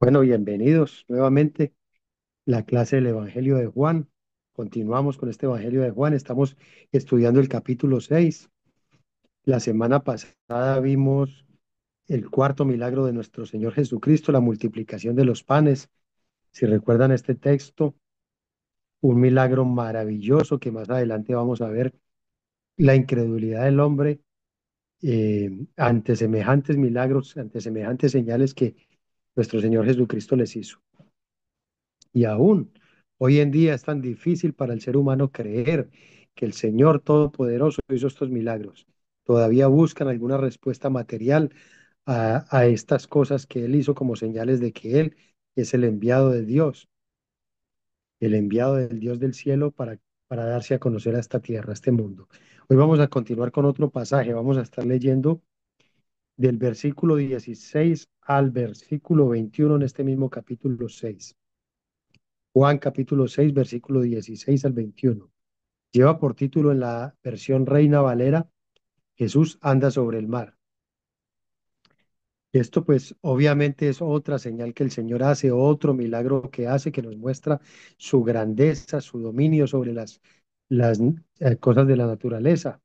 Bueno, bienvenidos nuevamente a la clase del Evangelio de Juan. Continuamos con este Evangelio de Juan. Estamos estudiando el capítulo 6. La semana pasada vimos el cuarto milagro de nuestro Señor Jesucristo, la multiplicación de los panes. Si recuerdan este texto, un milagro maravilloso que más adelante vamos a ver la incredulidad del hombre ante semejantes milagros, ante semejantes señales que nuestro Señor Jesucristo les hizo. Y aún hoy en día es tan difícil para el ser humano creer que el Señor Todopoderoso hizo estos milagros. Todavía buscan alguna respuesta material a estas cosas que Él hizo como señales de que Él es el enviado de Dios, el enviado del Dios del cielo para darse a conocer a esta tierra, a este mundo. Hoy vamos a continuar con otro pasaje. Vamos a estar leyendo del versículo 16 al versículo 21 en este mismo capítulo 6. Juan capítulo 6, versículo 16 al 21. Lleva por título en la versión Reina Valera, Jesús anda sobre el mar. Esto pues obviamente es otra señal que el Señor hace, otro milagro que hace, que nos muestra su grandeza, su dominio sobre las cosas de la naturaleza.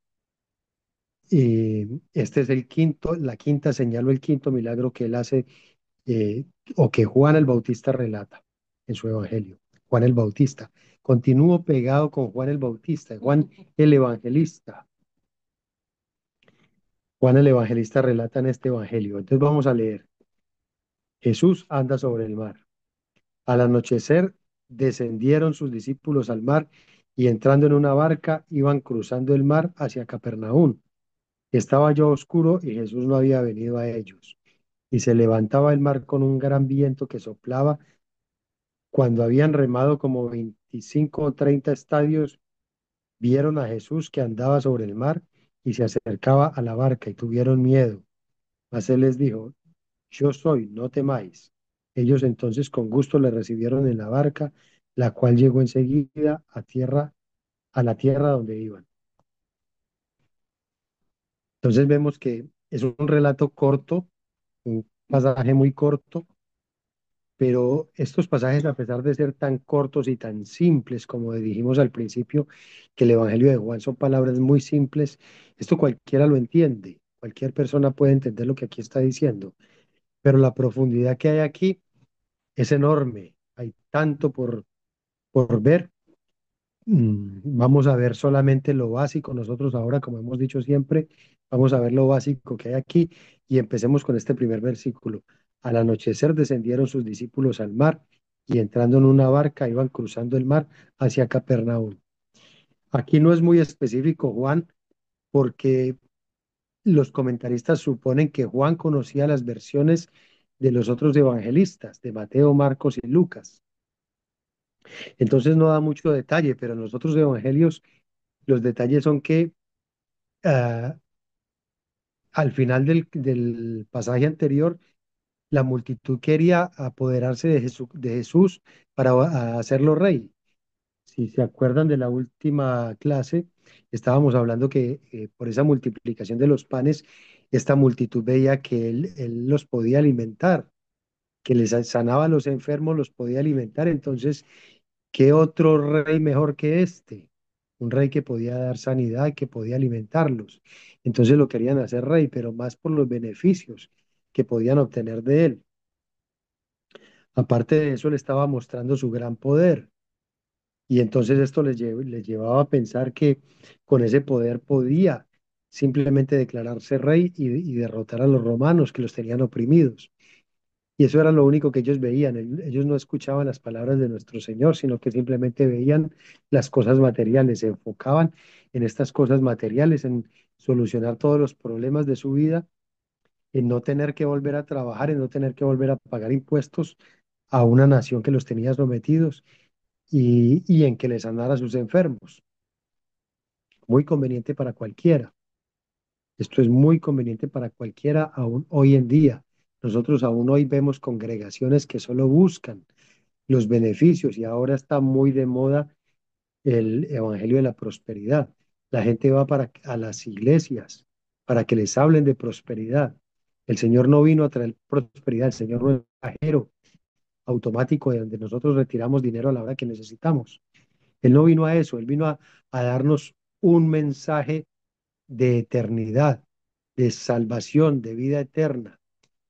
Y este es el quinto, la quinta señal o el quinto milagro que él hace, eh, o que Juan el Bautista relata en su evangelio. Juan el Bautista. Continúo pegado con Juan el Bautista, Juan el Evangelista. Juan el Evangelista relata en este evangelio. Entonces vamos a leer. Jesús anda sobre el mar. Al anochecer descendieron sus discípulos al mar y entrando en una barca iban cruzando el mar hacia Capernaum. Estaba ya oscuro y Jesús no había venido a ellos. Y se levantaba el mar con un gran viento que soplaba. Cuando habían remado como 25 o 30 estadios, vieron a Jesús que andaba sobre el mar y se acercaba a la barca y tuvieron miedo. Mas él les dijo, yo soy, no temáis. Ellos entonces con gusto le recibieron en la barca, la cual llegó enseguida a tierra, a la tierra donde iban. Entonces vemos que es un relato corto, un pasaje muy corto, pero estos pasajes, a pesar de ser tan cortos y tan simples, como dijimos al principio, que el Evangelio de Juan son palabras muy simples, esto cualquiera lo entiende, cualquier persona puede entender lo que aquí está diciendo, pero la profundidad que hay aquí es enorme, hay tanto por ver. Vamos a ver solamente lo básico. Nosotros ahora, como hemos dicho siempre, vamos a ver lo básico que hay aquí y empecemos con este primer versículo. Al anochecer descendieron sus discípulos al mar y entrando en una barca iban cruzando el mar hacia Capernaum. Aquí no es muy específico Juan porque los comentaristas suponen que Juan conocía las versiones de los otros evangelistas, de Mateo, Marcos y Lucas. Entonces no da mucho detalle, pero en los otros evangelios los detalles son que ah, al final del pasaje anterior, la multitud quería apoderarse de Jesús para hacerlo rey. Si se acuerdan de la última clase, estábamos hablando que por esa multiplicación de los panes, esta multitud veía que él los podía alimentar, que les sanaba a los enfermos, los podía alimentar. Entonces, ¿qué otro rey mejor que este? Un rey que podía dar sanidad, que podía alimentarlos. Entonces lo querían hacer rey, pero más por los beneficios que podían obtener de él. Aparte de eso, le estaba mostrando su gran poder. Y entonces esto les llevaba a pensar que con ese poder podía simplemente declararse rey y derrotar a los romanos que los tenían oprimidos. Y eso era lo único que ellos veían. Ellos no escuchaban las palabras de nuestro Señor, sino que simplemente veían las cosas materiales, se enfocaban en estas cosas materiales, en solucionar todos los problemas de su vida, en no tener que volver a trabajar, en no tener que volver a pagar impuestos a una nación que los tenía sometidos y en que les sanara a sus enfermos. Muy conveniente para cualquiera. Esto es muy conveniente para cualquiera aún hoy en día. Nosotros aún hoy vemos congregaciones que solo buscan los beneficios y ahora está muy de moda el evangelio de la prosperidad. La gente va a las iglesias para que les hablen de prosperidad. El Señor no vino a traer prosperidad, el Señor no es viajero, automático de donde nosotros retiramos dinero a la hora que necesitamos. Él no vino a eso, Él vino a darnos un mensaje de eternidad, de salvación, de vida eterna.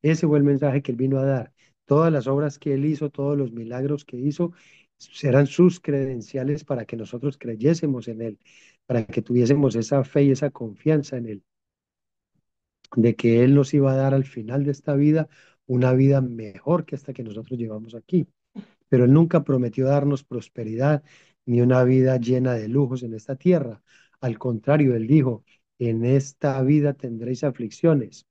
Ese fue el mensaje que Él vino a dar. Todas las obras que Él hizo, todos los milagros que hizo, serán sus credenciales para que nosotros creyésemos en Él, para que tuviésemos esa fe y esa confianza en Él, de que Él nos iba a dar al final de esta vida una vida mejor que esta que nosotros llevamos aquí. Pero Él nunca prometió darnos prosperidad ni una vida llena de lujos en esta tierra. Al contrario, Él dijo, en esta vida tendréis aflicciones,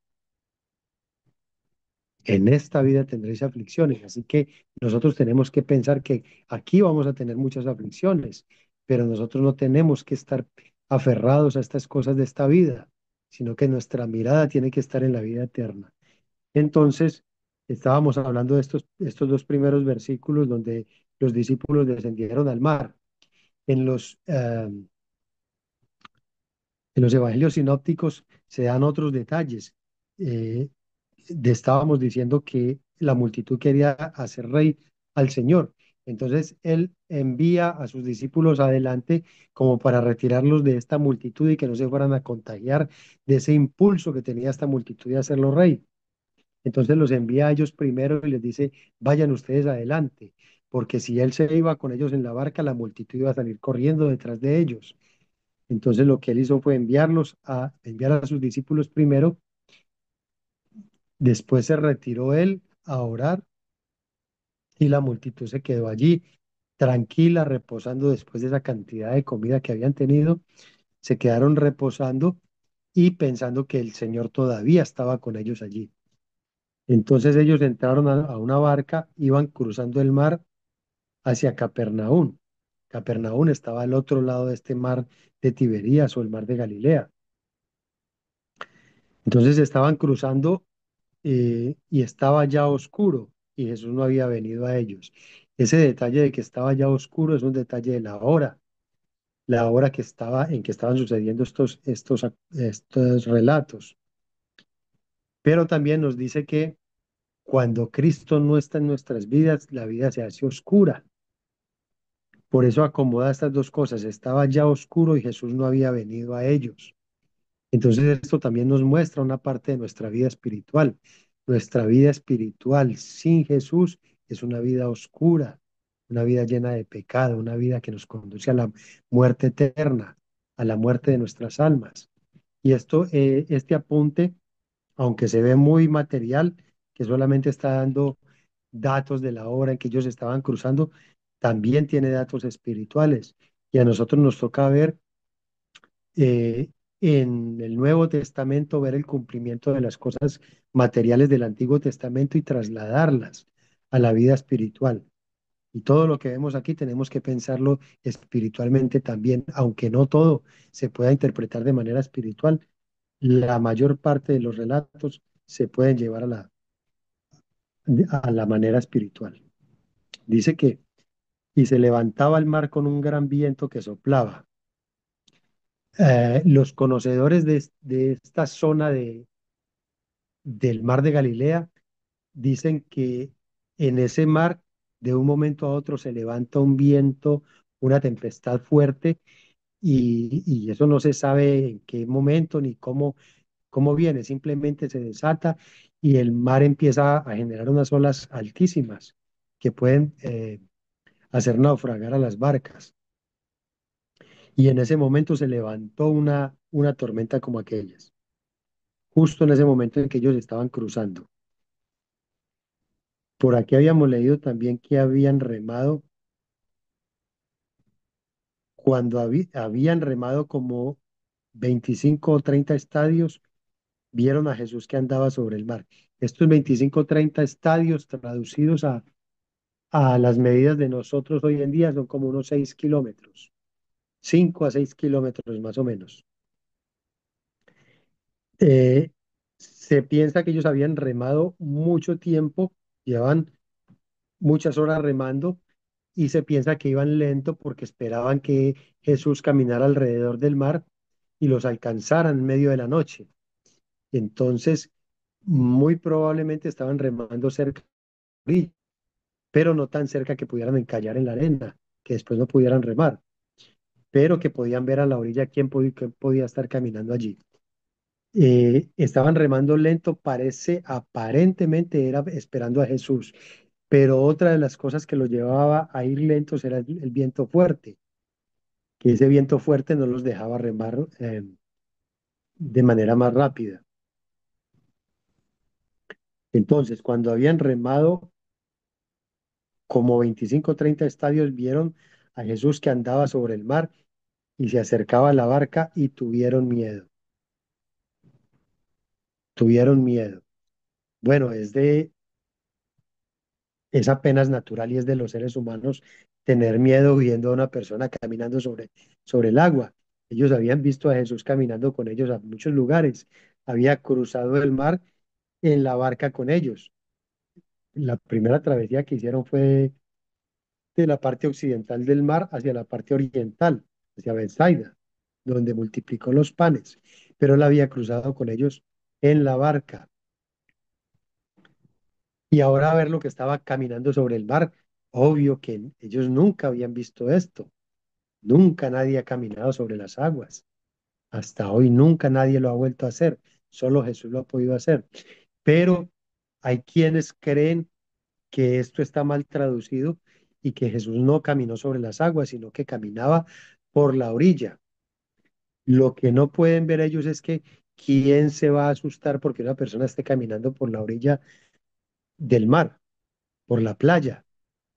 en esta vida tendréis aflicciones. Así que nosotros tenemos que pensar que aquí vamos a tener muchas aflicciones, pero nosotros no tenemos que estar aferrados a estas cosas de esta vida, sino que nuestra mirada tiene que estar en la vida eterna. Entonces, estábamos hablando de estos dos primeros versículos donde los discípulos descendieron al mar. En en los evangelios sinópticos se dan otros detalles. Eh, Estábamos diciendo que la multitud quería hacer rey al Señor. Entonces, Él envía a sus discípulos adelante como para retirarlos de esta multitud y que no se fueran a contagiar de ese impulso que tenía esta multitud de hacerlo rey. Entonces los envía a ellos primero y les dice, vayan ustedes adelante, porque si él se iba con ellos en la barca, la multitud iba a salir corriendo detrás de ellos. Entonces lo que él hizo fue enviar a sus discípulos primero, después se retiró él a orar y la multitud se quedó allí tranquila, reposando después de esa cantidad de comida que habían tenido, se quedaron reposando y pensando que el Señor todavía estaba con ellos allí. Entonces ellos entraron a una barca, iban cruzando el mar hacia Capernaum. Capernaum estaba al otro lado de este mar de Tiberías o el mar de Galilea. Entonces estaban cruzando y estaba ya oscuro y Jesús no había venido a ellos. Ese detalle de que estaba ya oscuro es un detalle de la hora que estaba en que estaban sucediendo estos relatos. Pero también nos dice que cuando Cristo no está en nuestras vidas, la vida se hace oscura. Por eso acomoda estas dos cosas. Estaba ya oscuro y Jesús no había venido a ellos. Entonces esto también nos muestra una parte de nuestra vida espiritual. Nuestra vida espiritual sin Jesús es una vida oscura, una vida llena de pecado, una vida que nos conduce a la muerte eterna, a la muerte de nuestras almas. Y este apunte, aunque se ve muy material, que solamente está dando datos de la hora en que ellos estaban cruzando, también tiene datos espirituales. Y a nosotros nos toca ver en el Nuevo Testamento, ver el cumplimiento de las cosas materiales del Antiguo Testamento y trasladarlas a la vida espiritual. Y todo lo que vemos aquí tenemos que pensarlo espiritualmente también, aunque no todo se pueda interpretar de manera espiritual. La mayor parte de los relatos se pueden llevar a la manera espiritual. Dice que, y se levantaba el mar con un gran viento que soplaba. Los conocedores de esta zona del mar de Galilea dicen que en ese mar, de un momento a otro, se levanta un viento, una tempestad fuerte, y eso no se sabe en qué momento ni cómo viene, simplemente se desata y el mar empieza a generar unas olas altísimas que pueden hacer naufragar a las barcas. Y en ese momento se levantó una tormenta como aquellas, justo en ese momento en que ellos estaban cruzando. Por aquí habíamos leído también que habían remado, cuando habían remado como 25 o 30 estadios, vieron a Jesús que andaba sobre el mar. Estos 25 o 30 estadios traducidos a las medidas de nosotros hoy en día son como unos 6 kilómetros, 5 a 6 kilómetros más o menos. Eh, Se piensa que ellos habían remado mucho tiempo, llevaban muchas horas remando y se piensa que iban lento porque esperaban que Jesús caminara alrededor del mar y los alcanzara en medio de la noche. Entonces, muy probablemente estaban remando cerca de la orilla, pero no tan cerca que pudieran encallar en la arena, que después no pudieran remar, pero que podían ver a la orilla quién podía estar caminando allí. Estaban remando lento, aparentemente era esperando a Jesús, pero otra de las cosas que los llevaba a ir lentos era el viento fuerte, que ese viento fuerte no los dejaba remar de manera más rápida. Entonces, cuando habían remado como 25 o 30 estadios, vieron a Jesús que andaba sobre el mar y se acercaba a la barca y tuvieron miedo. Bueno, es apenas natural y es de los seres humanos tener miedo viendo a una persona caminando sobre el agua. Ellos habían visto a Jesús caminando con ellos a muchos lugares, había cruzado el mar en la barca con ellos. La primera travesía que hicieron fue de la parte occidental del mar hacia la parte oriental, hacia Bethsaida, donde multiplicó los panes, pero él había cruzado con ellos en la barca. Y ahora ver lo que estaba caminando sobre el mar, obvio que ellos nunca habían visto esto, nunca nadie ha caminado sobre las aguas, hasta hoy nunca nadie lo ha vuelto a hacer, solo Jesús lo ha podido hacer. Pero hay quienes creen que esto está mal traducido y que Jesús no caminó sobre las aguas, sino que caminaba por la orilla. Lo que no pueden ver ellos es que quién se va a asustar porque una persona esté caminando por la orilla del mar, por la playa.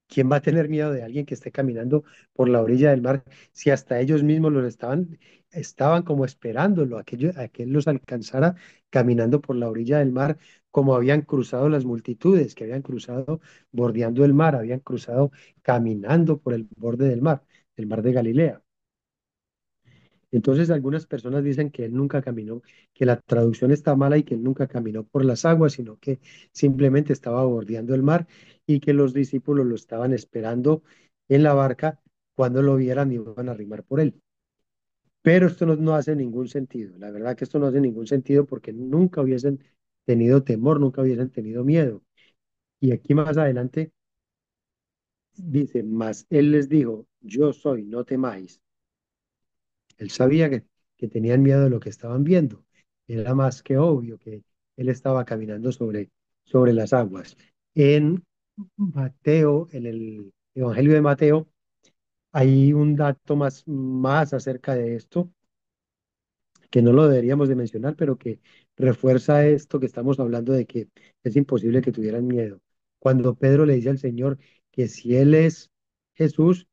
¿Quién va a tener miedo de alguien que esté caminando por la orilla del mar si hasta ellos mismos estaban como esperándolo, a que él los alcanzara caminando por la orilla del mar, como habían cruzado las multitudes, que habían cruzado bordeando el mar, habían cruzado caminando por el borde del mar de Galilea? Entonces algunas personas dicen que él nunca caminó, que la traducción está mala y que él nunca caminó por las aguas, sino que simplemente estaba bordeando el mar y que los discípulos lo estaban esperando en la barca cuando lo vieran y iban a arrimar por él. Pero esto no hace ningún sentido. La verdad que esto no hace ningún sentido porque nunca hubiesen tenido temor, nunca hubiesen tenido miedo. Y aquí más adelante dice, mas él les dijo, yo soy, no temáis. Él sabía que tenían miedo de lo que estaban viendo. Era más que obvio que él estaba caminando sobre las aguas. En Mateo, en el Evangelio de Mateo, hay un dato más acerca de esto, que no lo deberíamos de mencionar, pero que refuerza esto que estamos hablando de que es imposible que tuvieran miedo. Cuando Pedro le dice al Señor que si Él es Jesús,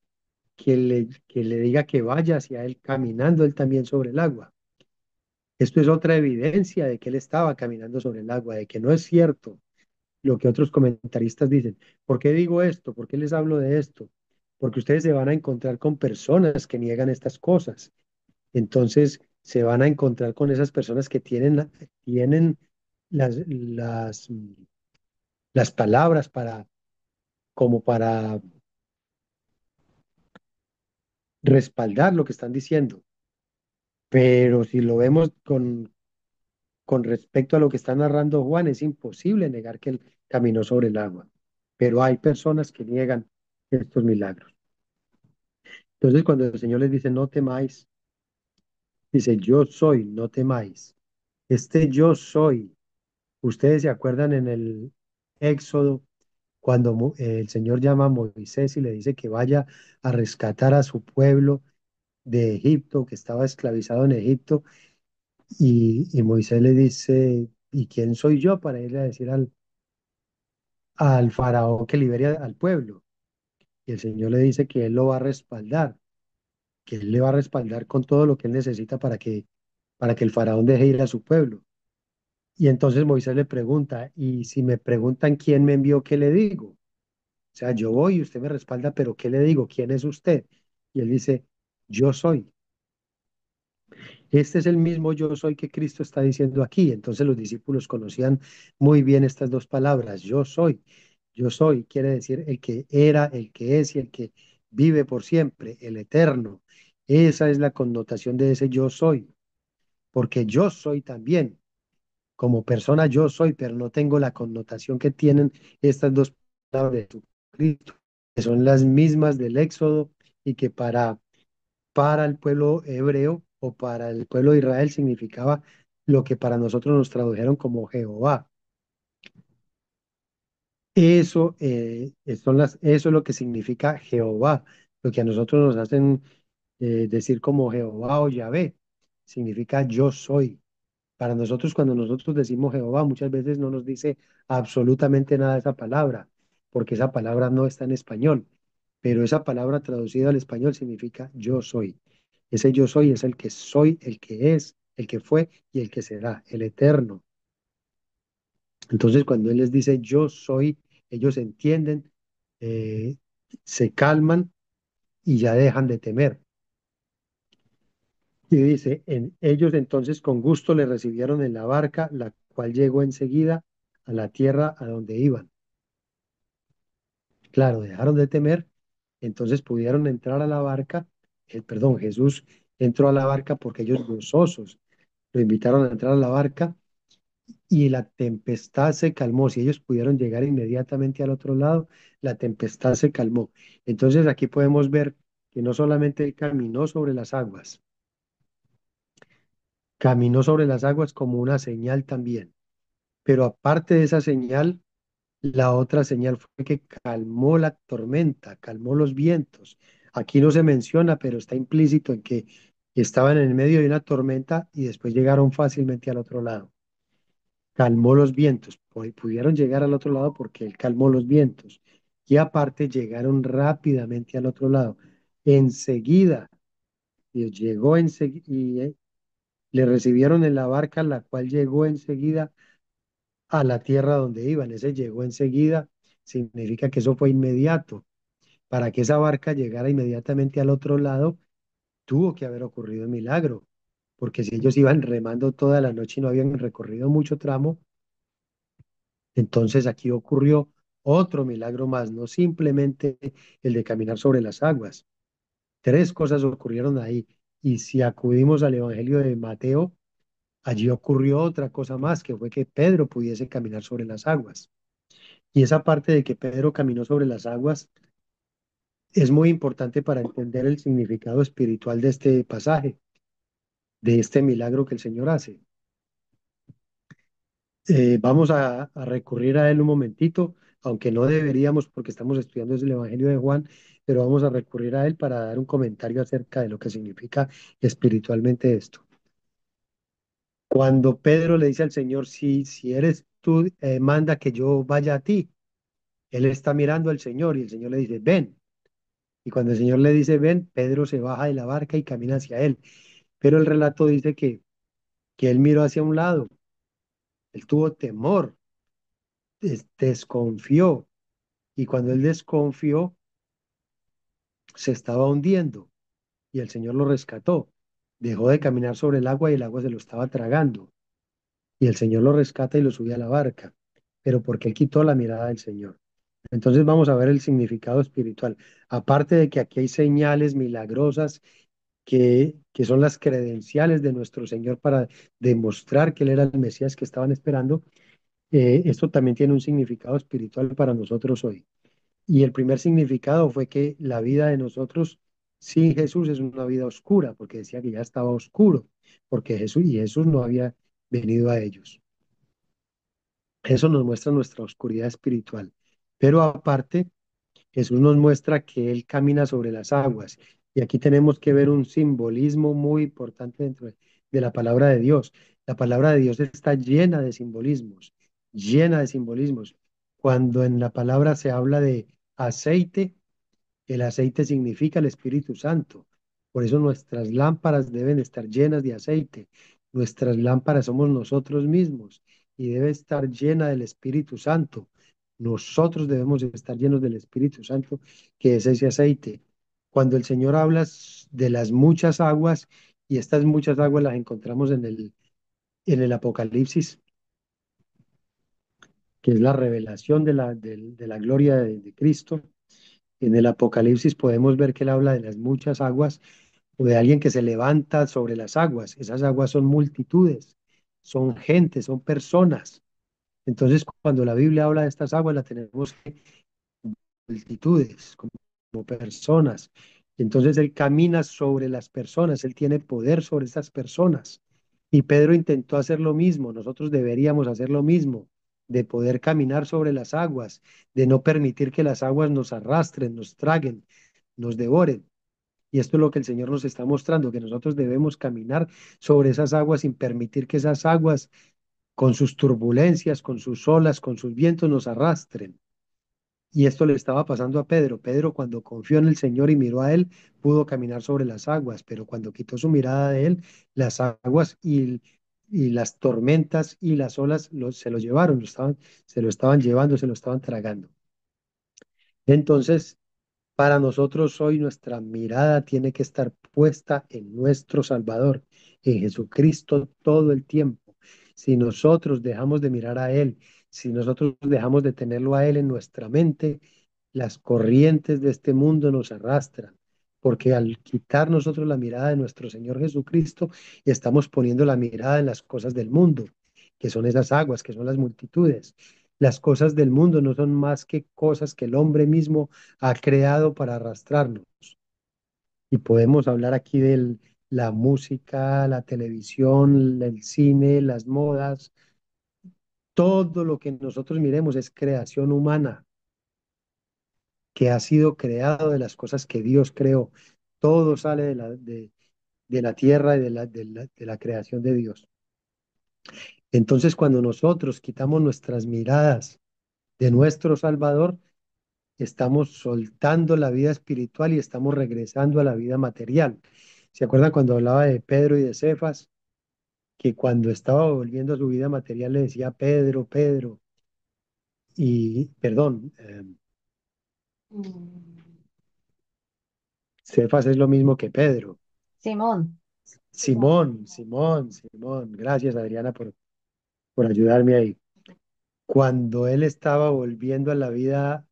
que le diga que vaya hacia Él caminando Él también sobre el agua. Esto es otra evidencia de que él estaba caminando sobre el agua, de que no es cierto lo que otros comentaristas dicen. ¿Por qué digo esto? ¿Por qué les hablo de esto? Porque ustedes se van a encontrar con personas que niegan estas cosas. Entonces se van a encontrar con esas personas que tienen las, las, las palabras como para respaldar lo que están diciendo. Pero si lo vemos con respecto a lo que está narrando Juan, es imposible negar que él caminó sobre el agua, pero hay personas que niegan estos milagros. Entonces, cuando el Señor les dice, no temáis, dice, yo soy, no temáis. Este yo soy, ustedes se acuerdan en el Éxodo, cuando el Señor llama a Moisés y le dice que vaya a rescatar a su pueblo de Egipto, que estaba esclavizado en Egipto, y Moisés le dice, ¿y quién soy yo para ir a decir al faraón que libere al pueblo? Y el Señor le dice que él lo va a respaldar, que él le va a respaldar con todo lo que él necesita para que el faraón deje ir a su pueblo. Y entonces Moisés le pregunta, y si me preguntan quién me envió, ¿qué le digo? O sea, yo voy y usted me respalda, pero ¿qué le digo? ¿Quién es usted? Y él dice, yo soy. Este es el mismo yo soy que Cristo está diciendo aquí. Entonces los discípulos conocían muy bien estas dos palabras, yo soy. Yo soy quiere decir el que era, el que es y el que vive por siempre, el eterno. Esa es la connotación de ese yo soy, porque yo soy también. Como persona yo soy, pero no tengo la connotación que tienen estas dos palabras. Jesucristo, que son las mismas del Éxodo y que para el pueblo hebreo o para el pueblo de Israel significaba lo que para nosotros nos tradujeron como Jehová. Eso es lo que significa Jehová, lo que a nosotros nos hacen decir como Jehová o Yahvé, significa yo soy. Para nosotros, cuando nosotros decimos Jehová, muchas veces no nos dice absolutamente nada esa palabra, porque esa palabra no está en español, pero esa palabra traducida al español significa yo soy. Ese yo soy es el que soy, el que es, el que fue y el que será, el eterno. Entonces, cuando Él les dice yo soy, ellos entienden, eh, se calman y ya dejan de temer. Y dice, ellos entonces con gusto le recibieron en la barca, la cual llegó enseguida a la tierra a donde iban. Claro, dejaron de temer, entonces pudieron entrar a la barca. Perdón, Jesús entró a la barca porque ellos gozosos lo invitaron a entrar a la barca y la tempestad se calmó. Si ellos pudieron llegar inmediatamente al otro lado, la tempestad se calmó. Entonces aquí podemos ver que no solamente él caminó sobre las aguas como una señal también, pero aparte de esa señal, la otra señal fue que calmó la tormenta, calmó los vientos. Aquí no se menciona, pero está implícito en que estaban en el medio de una tormenta y después llegaron fácilmente al otro lado. Calmó los vientos, pudieron llegar al otro lado porque él calmó los vientos. Y aparte llegaron rápidamente al otro lado. Enseguida, Dios llegó enseguida y le recibieron en la barca, la cual llegó enseguida a la tierra donde iban. Ese llegó enseguida, significa que eso fue inmediato. Para que esa barca llegara inmediatamente al otro lado, tuvo que haber ocurrido un milagro, porque si ellos iban remando toda la noche y no habían recorrido mucho tramo, entonces aquí ocurrió otro milagro más, no simplemente el de caminar sobre las aguas. Tres cosas ocurrieron ahí. Y si acudimos al Evangelio de Mateo, allí ocurrió otra cosa más, que fue que Pedro pudiese caminar sobre las aguas. Y esa parte de que Pedro caminó sobre las aguas es muy importante para entender el significado espiritual de este pasaje, de este milagro que el Señor hace. Vamos a recurrir a él un momentito, aunque no deberíamos porque estamos estudiando desde el Evangelio de Juan, pero vamos a recurrir a él para dar un comentario acerca de lo que significa espiritualmente esto. Cuando Pedro le dice al Señor, si eres tú, manda que yo vaya a ti. Él está mirando al Señor y el Señor le dice, ven. Y cuando el Señor le dice, ven, Pedro se baja de la barca y camina hacia él. Pero el relato dice que él miró hacia un lado, él tuvo temor, desconfió. Y cuando él desconfió, se estaba hundiendo y el Señor lo rescató. Dejó de caminar sobre el agua y el agua se lo estaba tragando. Y el Señor lo rescata y lo sube a la barca, pero porque él quitó la mirada del Señor. Entonces vamos a ver el significado espiritual. Aparte de que aquí hay señales milagrosas que son las credenciales de nuestro Señor para demostrar que Él era el Mesías que estaban esperando, esto también tiene un significado espiritual para nosotros hoy. Y el primer significado fue que la vida de nosotros sin Jesús es una vida oscura, porque decía que ya estaba oscuro, porque Jesús no había venido a ellos. Eso nos muestra nuestra oscuridad espiritual. Pero aparte, Jesús nos muestra que Él camina sobre las aguas. Y aquí tenemos que ver un simbolismo muy importante dentro de la palabra de Dios. La palabra de Dios está llena de simbolismos, llena de simbolismos. Cuando en la palabra se habla de aceite, el aceite significa el Espíritu Santo. Por eso nuestras lámparas deben estar llenas de aceite. Nuestras lámparas somos nosotros mismos y debe estar llena del Espíritu Santo. Nosotros debemos estar llenos del Espíritu Santo, que es ese aceite. Cuando el Señor habla de las muchas aguas, y estas muchas aguas las encontramos en el Apocalipsis, que es la revelación de la gloria de Cristo. En el Apocalipsis podemos ver que él habla de las muchas aguas o de alguien que se levanta sobre las aguas. Esas aguas son multitudes, son gente, son personas. Entonces, cuando la Biblia habla de estas aguas, la tenemos que multitudes, como personas. Entonces Él camina sobre las personas, Él tiene poder sobre esas personas. Y Pedro intentó hacer lo mismo, nosotros deberíamos hacer lo mismo, de poder caminar sobre las aguas, de no permitir que las aguas nos arrastren, nos traguen, nos devoren. Y esto es lo que el Señor nos está mostrando, que nosotros debemos caminar sobre esas aguas sin permitir que esas aguas, con sus turbulencias, con sus olas, con sus vientos, nos arrastren. Y esto le estaba pasando a Pedro. Pedro, cuando confió en el Señor y miró a él, pudo caminar sobre las aguas, pero cuando quitó su mirada de él, las aguas y las tormentas y las olas se lo llevaron, se lo estaban llevando, se lo estaban tragando. Entonces, para nosotros hoy nuestra mirada tiene que estar puesta en nuestro Salvador, en Jesucristo todo el tiempo. Si nosotros dejamos de mirar a Él, si nosotros dejamos de tenerlo a Él en nuestra mente, las corrientes de este mundo nos arrastran, porque al quitar nosotros la mirada de nuestro Señor Jesucristo, estamos poniendo la mirada en las cosas del mundo, que son esas aguas, que son las multitudes. Las cosas del mundo no son más que cosas que el hombre mismo ha creado para arrastrarnos. Y podemos hablar aquí de la música, la televisión, el cine, las modas. Todo lo que nosotros miremos es creación humana, que ha sido creado de las cosas que Dios creó. Todo sale de la tierra y de la creación de Dios. Entonces, cuando nosotros quitamos nuestras miradas de nuestro Salvador, estamos soltando la vida espiritual y estamos regresando a la vida material. ¿Se acuerdan cuando hablaba de Pedro y de Cefas? Que cuando estaba volviendo a su vida material le decía Pedro, Pedro, y perdón, Cefas es lo mismo que Pedro. Simón, Simón, Simón, Simón. Gracias, Adriana, por ayudarme ahí. Cuando él estaba volviendo a la vida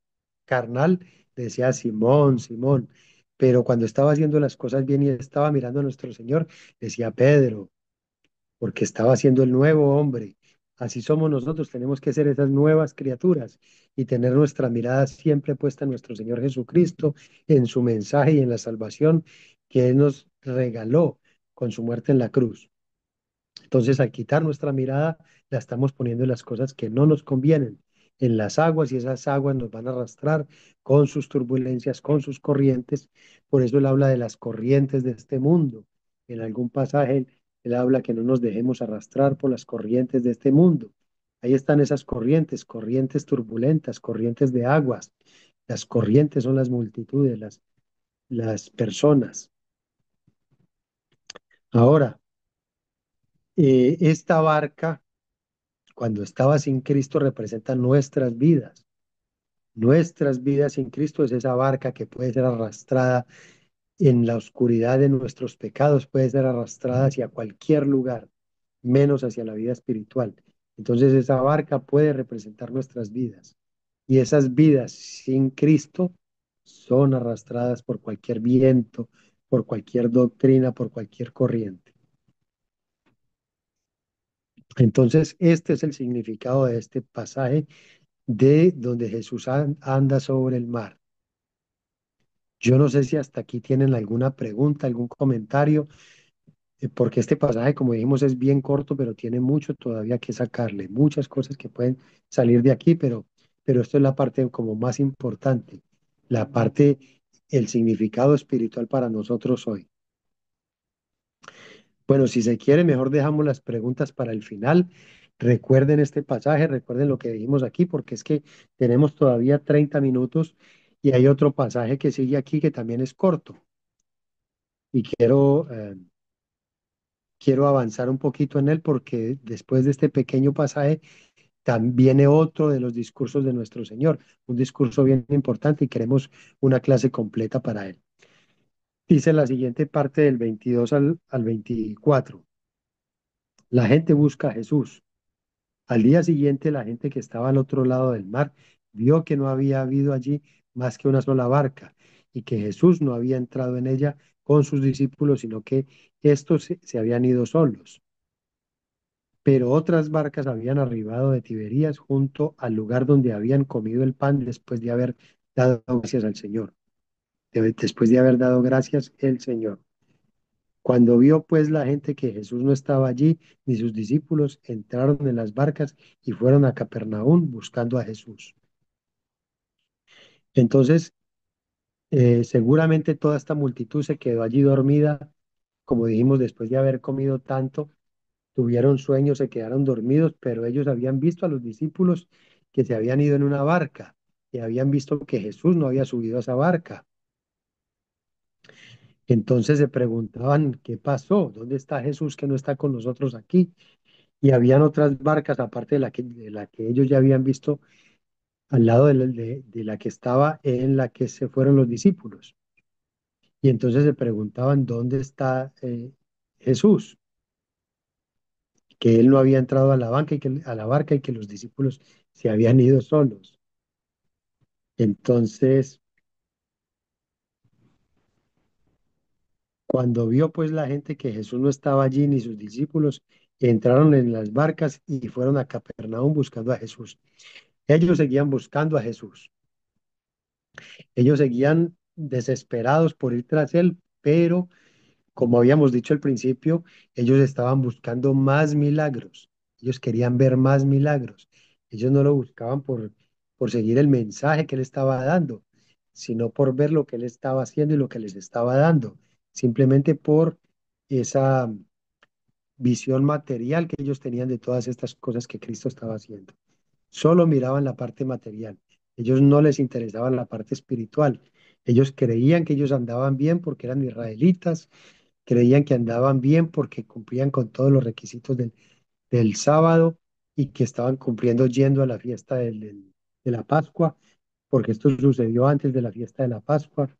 carnal, decía Simón, Simón. Pero cuando estaba haciendo las cosas bien y estaba mirando a nuestro Señor, decía Pedro, porque estaba siendo el nuevo hombre. Así somos nosotros, tenemos que ser esas nuevas criaturas y tener nuestra mirada siempre puesta en nuestro Señor Jesucristo, en su mensaje y en la salvación que Él nos regaló con su muerte en la cruz. Entonces, al quitar nuestra mirada, la estamos poniendo en las cosas que no nos convienen, en las aguas, y esas aguas nos van a arrastrar con sus turbulencias, con sus corrientes. Por eso él habla de las corrientes de este mundo. En algún pasaje él habla que no nos dejemos arrastrar por las corrientes de este mundo. Ahí están esas corrientes, corrientes turbulentas, corrientes de aguas. Las corrientes son las multitudes, las personas. Ahora, esta barca cuando estaba sin Cristo representa nuestras vidas. Nuestras vidas sin Cristo es esa barca que puede ser arrastrada en la oscuridad de nuestros pecados, puede ser arrastrada hacia cualquier lugar, menos hacia la vida espiritual. Entonces esa barca puede representar nuestras vidas. Y esas vidas sin Cristo son arrastradas por cualquier viento, por cualquier doctrina, por cualquier corriente. Entonces, este es el significado de este pasaje de donde Jesús anda sobre el mar. Yo no sé si hasta aquí tienen alguna pregunta, algún comentario, porque este pasaje, como dijimos, es bien corto, pero tiene mucho todavía que sacarle, muchas cosas que pueden salir de aquí, pero esto es la parte como más importante, la parte, el significado espiritual para nosotros hoy. Bueno, si se quiere, mejor dejamos las preguntas para el final. Recuerden este pasaje, recuerden lo que dijimos aquí, porque es que tenemos todavía 30 minutos y hay otro pasaje que sigue aquí que también es corto. Y quiero avanzar un poquito en él porque después de este pequeño pasaje también viene otro de los discursos de nuestro Señor, un discurso bien importante y queremos una clase completa para él. Dice la siguiente parte del 22 al 24. La gente busca a Jesús. Al día siguiente, la gente que estaba al otro lado del mar vio que no había habido allí más que una sola barca y que Jesús no había entrado en ella con sus discípulos, sino que estos se habían ido solos. Pero otras barcas habían arribado de Tiberías junto al lugar donde habían comido el pan después de haber dado gracias al Señor. Después de haber dado gracias, el Señor. Cuando vio pues la gente que Jesús no estaba allí, ni sus discípulos, entraron en las barcas y fueron a Capernaum buscando a Jesús. Entonces, seguramente toda esta multitud se quedó allí dormida, como dijimos, después de haber comido tanto, tuvieron sueños, se quedaron dormidos, pero ellos habían visto a los discípulos que se habían ido en una barca y habían visto que Jesús no había subido a esa barca. Entonces se preguntaban, ¿qué pasó? ¿Dónde está Jesús que no está con nosotros aquí? Y habían otras barcas, aparte de la que ellos ya habían visto, al lado de la que estaba en la que se fueron los discípulos. Y entonces se preguntaban, ¿dónde está Jesús? Que él no había entrado a la banca a la barca y que los discípulos se habían ido solos. Entonces, cuando vio pues la gente que Jesús no estaba allí ni sus discípulos, entraron en las barcas y fueron a Capernaum buscando a Jesús. Ellos seguían buscando a Jesús. Ellos seguían desesperados por ir tras él, pero como habíamos dicho al principio, ellos estaban buscando más milagros. Ellos querían ver más milagros. Ellos no lo buscaban por seguir el mensaje que él estaba dando, sino por ver lo que él estaba haciendo y lo que les estaba dando. Simplemente por esa visión material que ellos tenían de todas estas cosas que Cristo estaba haciendo. Solo miraban la parte material. Ellos no les interesaba la parte espiritual. Ellos creían que ellos andaban bien porque eran israelitas, creían que andaban bien porque cumplían con todos los requisitos del sábado y que estaban cumpliendo yendo a la fiesta de la Pascua, porque esto sucedió antes de la fiesta de la Pascua.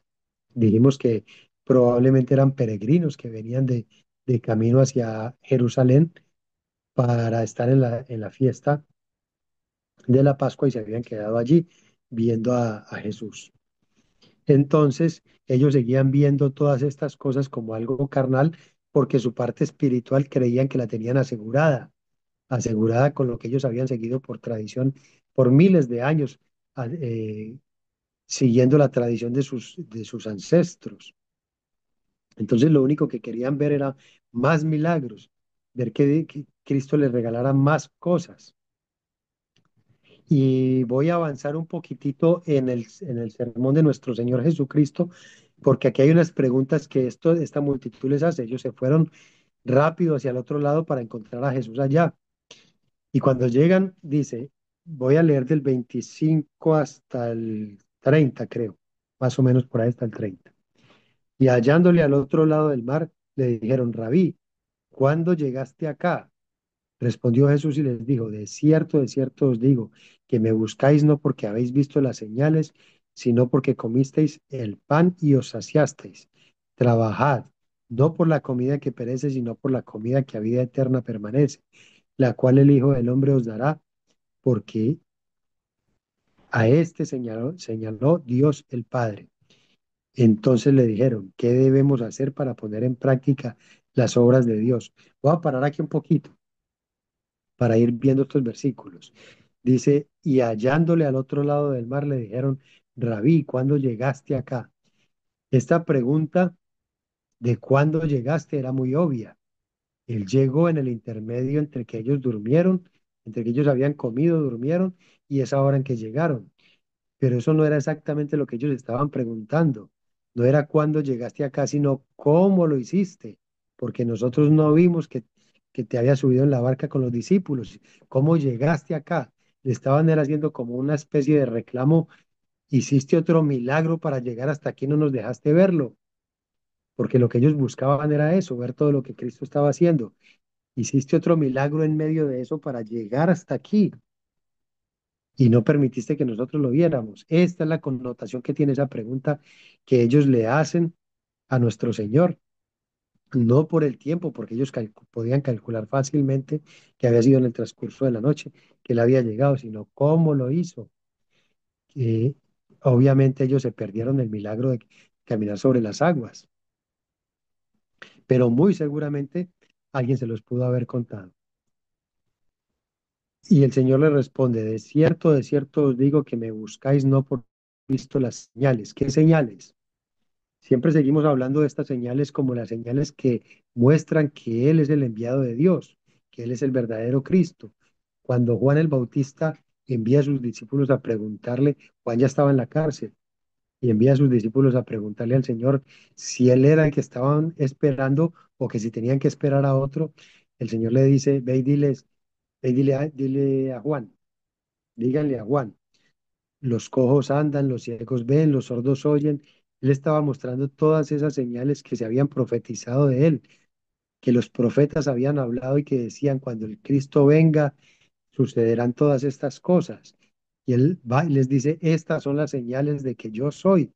Dijimos que probablemente eran peregrinos que venían de camino hacia Jerusalén para estar en la fiesta de la Pascua y se habían quedado allí viendo a Jesús. Entonces, ellos seguían viendo todas estas cosas como algo carnal porque su parte espiritual creían que la tenían asegurada, asegurada con lo que ellos habían seguido por tradición por miles de años, siguiendo la tradición de sus ancestros. Entonces, lo único que querían ver era más milagros, ver que Cristo les regalara más cosas. Y voy a avanzar un poquitito en el sermón de nuestro Señor Jesucristo, porque aquí hay unas preguntas que esta multitud les hace. Ellos se fueron rápido hacia el otro lado para encontrar a Jesús allá. Y cuando llegan, dice, voy a leer del 25 hasta el 30 creo, más o menos por ahí hasta el 30. Y hallándole al otro lado del mar, le dijeron, Rabí, ¿cuándo llegaste acá? Respondió Jesús y les dijo, de cierto os digo, que me buscáis no porque habéis visto las señales, sino porque comisteis el pan y os saciasteis. Trabajad, no por la comida que perece, sino por la comida que a vida eterna permanece, la cual el Hijo del Hombre os dará, porque a este señaló Dios el Padre. Entonces le dijeron, ¿qué debemos hacer para poner en práctica las obras de Dios? Voy a parar aquí un poquito para ir viendo estos versículos. Dice, y hallándole al otro lado del mar le dijeron, Rabí, ¿cuándo llegaste acá? Esta pregunta de cuándo llegaste era muy obvia. Él llegó en el intermedio entre que ellos durmieron, entre que ellos habían comido, durmieron, y esa hora en que llegaron. Pero eso no era exactamente lo que ellos estaban preguntando. No era cuándo llegaste acá, sino cómo lo hiciste, porque nosotros no vimos que te había subido en la barca con los discípulos. ¿Cómo llegaste acá? Le estaban era haciendo como una especie de reclamo. Hiciste otro milagro para llegar hasta aquí, no nos dejaste verlo, porque lo que ellos buscaban era eso, ver todo lo que Cristo estaba haciendo. Hiciste otro milagro en medio de eso para llegar hasta aquí y no permitiste que nosotros lo viéramos. Esta es la connotación que tiene esa pregunta que ellos le hacen a nuestro Señor, no por el tiempo, porque ellos podían calcular fácilmente que había sido en el transcurso de la noche que él había llegado, sino cómo lo hizo. Que obviamente ellos se perdieron el milagro de caminar sobre las aguas, pero muy seguramente alguien se los pudo haber contado. Y el Señor le responde, de cierto os digo que me buscáis no por visto las señales. ¿Qué señales? Siempre seguimos hablando de estas señales como las señales que muestran que Él es el enviado de Dios, que Él es el verdadero Cristo. Cuando Juan el Bautista envía a sus discípulos a preguntarle, Juan ya estaba en la cárcel, y envía a sus discípulos a preguntarle al Señor si Él era el que estaban esperando o que si tenían que esperar a otro. El Señor le dice, ve y diles, ve y dile a Juan, díganle a Juan, los cojos andan, los ciegos ven, los sordos oyen. Él estaba mostrando todas esas señales que se habían profetizado de él, que los profetas habían hablado y que decían, cuando el Cristo venga, sucederán todas estas cosas. Y él va y les dice, estas son las señales de que yo soy.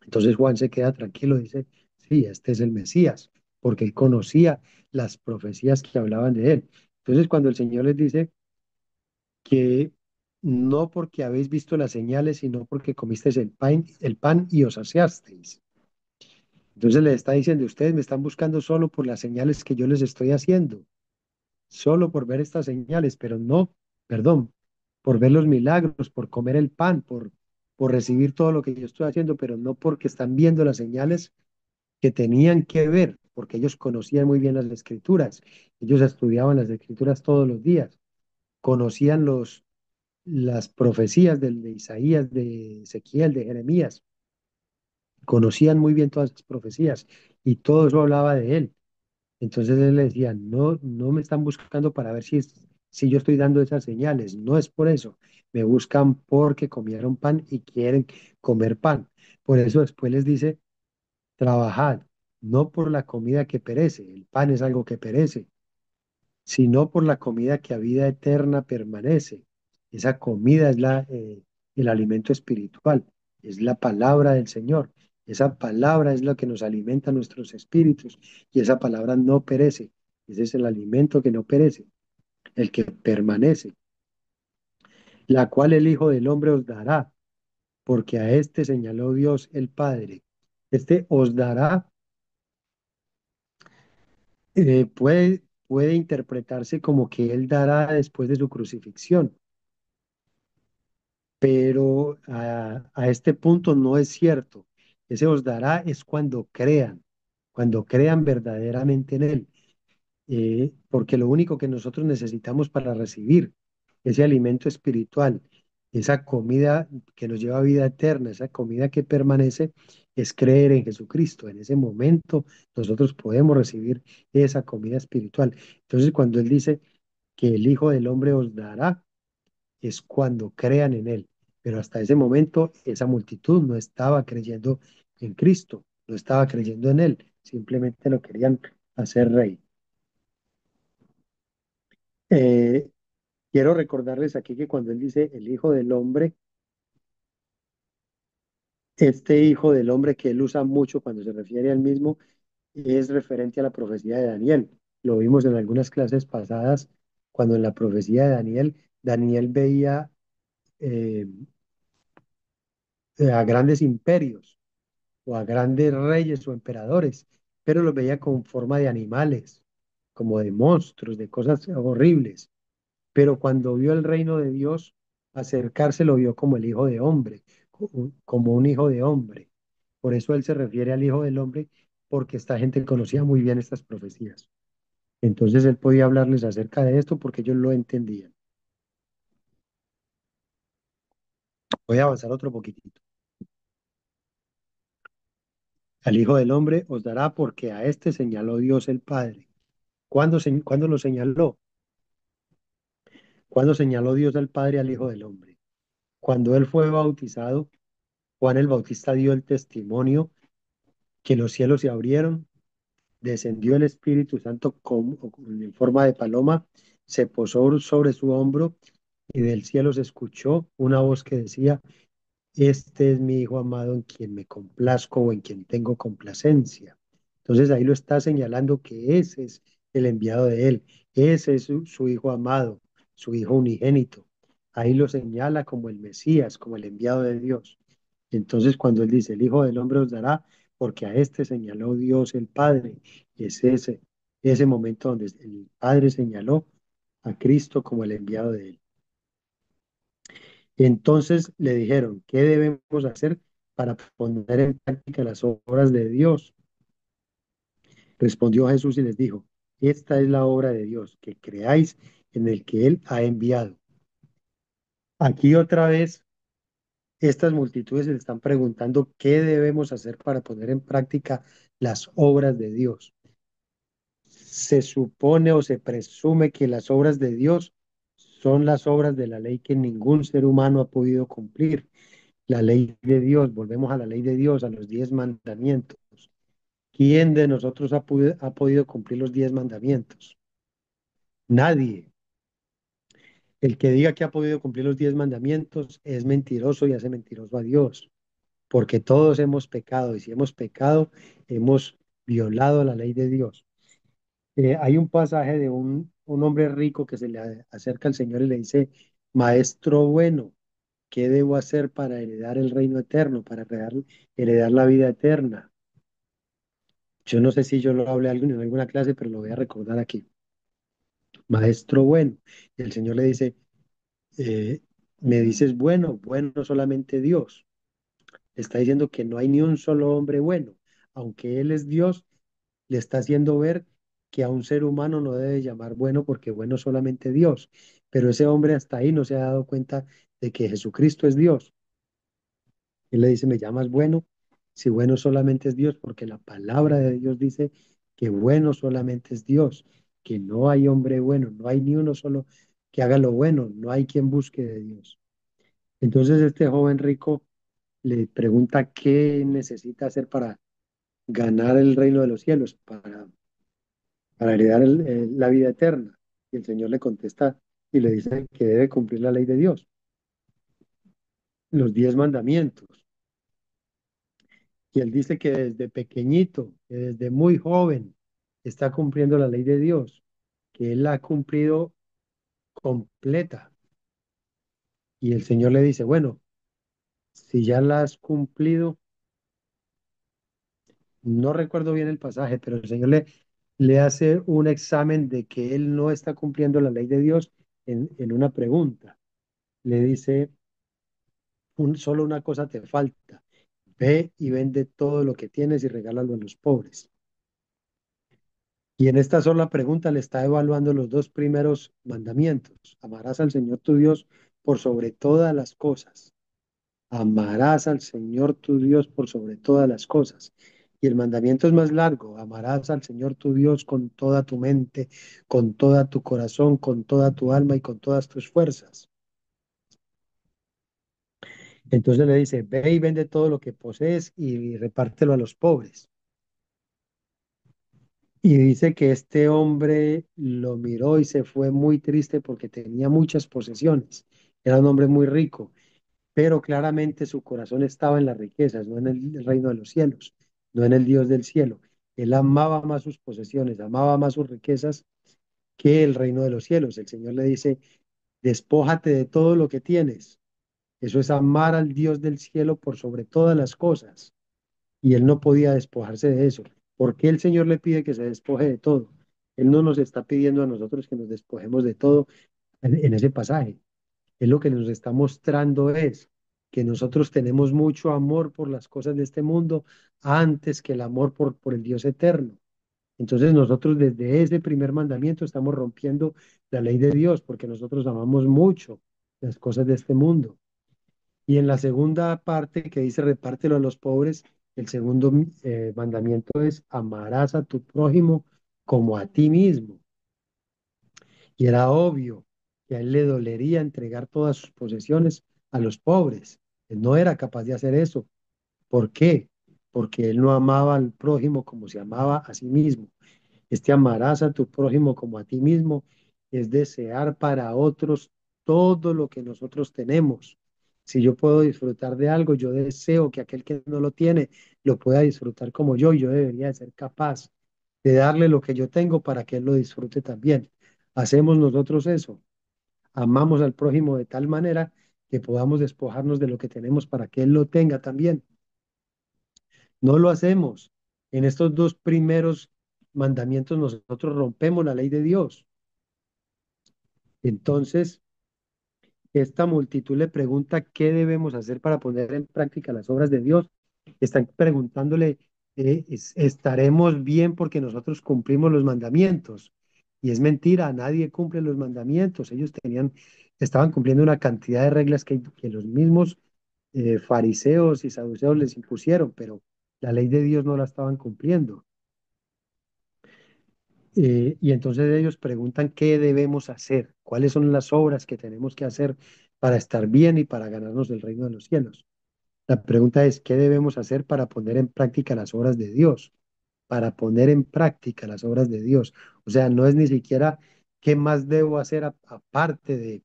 Entonces Juan se queda tranquilo, dice, sí, este es el Mesías, porque él conocía las profecías que hablaban de él. Entonces cuando el Señor les dice, que no porque habéis visto las señales, sino porque comisteis el pan y os saciasteis. Entonces le está diciendo, ustedes me están buscando solo por las señales que yo les estoy haciendo, solo por ver estas señales, pero no, perdón, por ver los milagros, por comer el pan, por recibir todo lo que yo estoy haciendo, pero no porque están viendo las señales que tenían que ver, porque ellos conocían muy bien las escrituras, ellos estudiaban las escrituras todos los días, conocían las profecías de Isaías, de Ezequiel, de Jeremías, conocían muy bien todas las profecías y todo eso hablaba de él. Entonces él le decía, no, no me están buscando para ver si yo estoy dando esas señales, no es por eso, me buscan porque comieron pan y quieren comer pan. Por eso después les dice, trabajad, no por la comida que perece, el pan es algo que perece, sino por la comida que a vida eterna permanece. Esa comida es el alimento espiritual, es la palabra del Señor. Esa palabra es la que nos alimenta nuestros espíritus y esa palabra no perece. Ese es el alimento que no perece, el que permanece, la cual el Hijo del Hombre os dará, porque a este señaló Dios el Padre. Este os dará puede interpretarse como que Él dará después de su crucifixión, pero a este punto no es cierto. Ese os dará es cuando crean verdaderamente en Él, porque lo único que nosotros necesitamos para recibir ese alimento espiritual, esa comida que nos lleva a vida eterna, esa comida que permanece, es creer en Jesucristo. En ese momento nosotros podemos recibir esa comida espiritual. Entonces, cuando Él dice que el Hijo del Hombre os dará, es cuando crean en Él. Pero hasta ese momento esa multitud no estaba creyendo en Cristo, no estaba creyendo en Él, simplemente lo querían hacer rey. Eh, Quiero recordarles aquí que cuando Él dice el Hijo del Hombre, este Hijo del Hombre que Él usa mucho cuando se refiere al mismo es referente a la profecía de Daniel. Lo vimos en algunas clases pasadas, cuando en la profecía de Daniel, Daniel veía eh, a grandes imperios o a grandes reyes o emperadores, pero los veía con forma de animales, como de monstruos, de cosas horribles. Pero cuando vio el reino de Dios acercarse, lo vio como el hijo de hombre, como un hijo de hombre. Por eso él se refiere al hijo del hombre, porque esta gente conocía muy bien estas profecías. Entonces él podía hablarles acerca de esto porque ellos lo entendían. Voy a avanzar otro poquitito. Al hijo del hombre os dará porque a este señaló Dios el Padre. ¿Cuándo lo señaló? Cuando señaló Dios al Padre al Hijo del Hombre. Cuando él fue bautizado, Juan el Bautista dio el testimonio que los cielos se abrieron, descendió el Espíritu Santo en forma de paloma, se posó sobre su hombro y del cielo se escuchó una voz que decía, este es mi Hijo amado en quien me complazco o en quien tengo complacencia. Entonces ahí lo está señalando que ese es el enviado de él, ese es su Hijo amado, su Hijo unigénito. Ahí lo señala como el Mesías, como el enviado de Dios. Entonces cuando él dice, el Hijo del Hombre os dará, porque a este señaló Dios el Padre, y es ese momento donde el Padre señaló a Cristo como el enviado de él. Entonces le dijeron, ¿qué debemos hacer para poner en práctica las obras de Dios? Respondió Jesús y les dijo, esta es la obra de Dios, que creáis en el que Él ha enviado. Aquí otra vez, estas multitudes se están preguntando qué debemos hacer para poner en práctica las obras de Dios. Se supone o se presume que las obras de Dios son las obras de la ley que ningún ser humano ha podido cumplir. La ley de Dios, volvemos a la ley de Dios, a los 10 mandamientos. ¿Quién de nosotros ha podido cumplir los 10 mandamientos? Nadie. El que diga que ha podido cumplir los 10 mandamientos es mentiroso y hace mentiroso a Dios, porque todos hemos pecado y si hemos pecado, hemos violado la ley de Dios. Hay un pasaje de un hombre rico que se le acerca al Señor y le dice, Maestro bueno, ¿qué debo hacer para heredar el reino eterno, para heredar la vida eterna? Yo no sé si yo lo hablé en alguna clase, pero lo voy a recordar aquí. Maestro bueno. Y el Señor le dice, eh, me dices bueno, bueno solamente Dios. Está diciendo que no hay ni un solo hombre bueno. Aunque Él es Dios, le está haciendo ver que a un ser humano no debe llamar bueno porque bueno solamente Dios. Pero ese hombre hasta ahí no se ha dado cuenta de que Jesucristo es Dios. Él le dice, ¿me llamas bueno? Si bueno solamente es Dios, porque la palabra de Dios dice que bueno solamente es Dios, que no hay hombre bueno, no hay ni uno solo que haga lo bueno, no hay quien busque de Dios. Entonces este joven rico le pregunta qué necesita hacer para ganar el reino de los cielos, para heredar la vida eterna. Y el Señor le contesta y le dice que debe cumplir la ley de Dios, los 10 mandamientos. Y él dice que desde pequeñito, que desde muy joven, está cumpliendo la ley de Dios, que él la ha cumplido completa. Y el Señor le dice, bueno, si ya la has cumplido, no recuerdo bien el pasaje, pero el Señor le hace un examen de que él no está cumpliendo la ley de Dios en una pregunta. Le dice, solo una cosa te falta. Ve y vende todo lo que tienes y regálalo a los pobres. Y en esta sola pregunta le está evaluando los 2 primeros mandamientos. Amarás al Señor tu Dios por sobre todas las cosas. Amarás al Señor tu Dios por sobre todas las cosas. Y el mandamiento es más largo. Amarás al Señor tu Dios con toda tu mente, con toda tu corazón, con toda tu alma y con todas tus fuerzas. Entonces le dice, ve y vende todo lo que posees y repártelo a los pobres. Y dice que este hombre lo miró y se fue muy triste porque tenía muchas posesiones. Era un hombre muy rico, pero claramente su corazón estaba en las riquezas, no en el reino de los cielos, no en el Dios del cielo. Él amaba más sus posesiones, amaba más sus riquezas que el reino de los cielos. El Señor le dice, despójate de todo lo que tienes. Eso es amar al Dios del cielo por sobre todas las cosas. Y él no podía despojarse de eso. ¿Por qué el Señor le pide que se despoje de todo? Él no nos está pidiendo a nosotros que nos despojemos de todo en ese pasaje. Él lo que nos está mostrando es que nosotros tenemos mucho amor por las cosas de este mundo antes que el amor por el Dios eterno. Entonces nosotros desde ese primer mandamiento estamos rompiendo la ley de Dios porque nosotros amamos mucho las cosas de este mundo. Y en la segunda parte que dice repártelo a los pobres, el segundo mandamiento es amarás a tu prójimo como a ti mismo. Y era obvio que a él le dolería entregar todas sus posesiones a los pobres. Él no era capaz de hacer eso. ¿Por qué? Porque él no amaba al prójimo como se amaba a sí mismo. Este amarás a tu prójimo como a ti mismo es desear para otros todo lo que nosotros tenemos. Si yo puedo disfrutar de algo, yo deseo que aquel que no lo tiene lo pueda disfrutar como yo y yo debería de ser capaz de darle lo que yo tengo para que él lo disfrute también. Hacemos nosotros eso. Amamos al prójimo de tal manera que podamos despojarnos de lo que tenemos para que él lo tenga también. No lo hacemos. En estos 2 primeros mandamientos nosotros rompemos la ley de Dios. Entonces, esta multitud le pregunta qué debemos hacer para poner en práctica las obras de Dios. Están preguntándole, ¿estaremos bien porque nosotros cumplimos los mandamientos? Y es mentira, nadie cumple los mandamientos. Ellos estaban cumpliendo una cantidad de reglas que los mismos fariseos y saduceos les impusieron, pero la ley de Dios no la estaban cumpliendo. Y entonces ellos preguntan qué debemos hacer, cuáles son las obras que tenemos que hacer para estar bien y para ganarnos el reino de los cielos. La pregunta es, ¿qué debemos hacer para poner en práctica las obras de Dios? Para poner en práctica las obras de Dios. O sea, no es ni siquiera qué más debo hacer aparte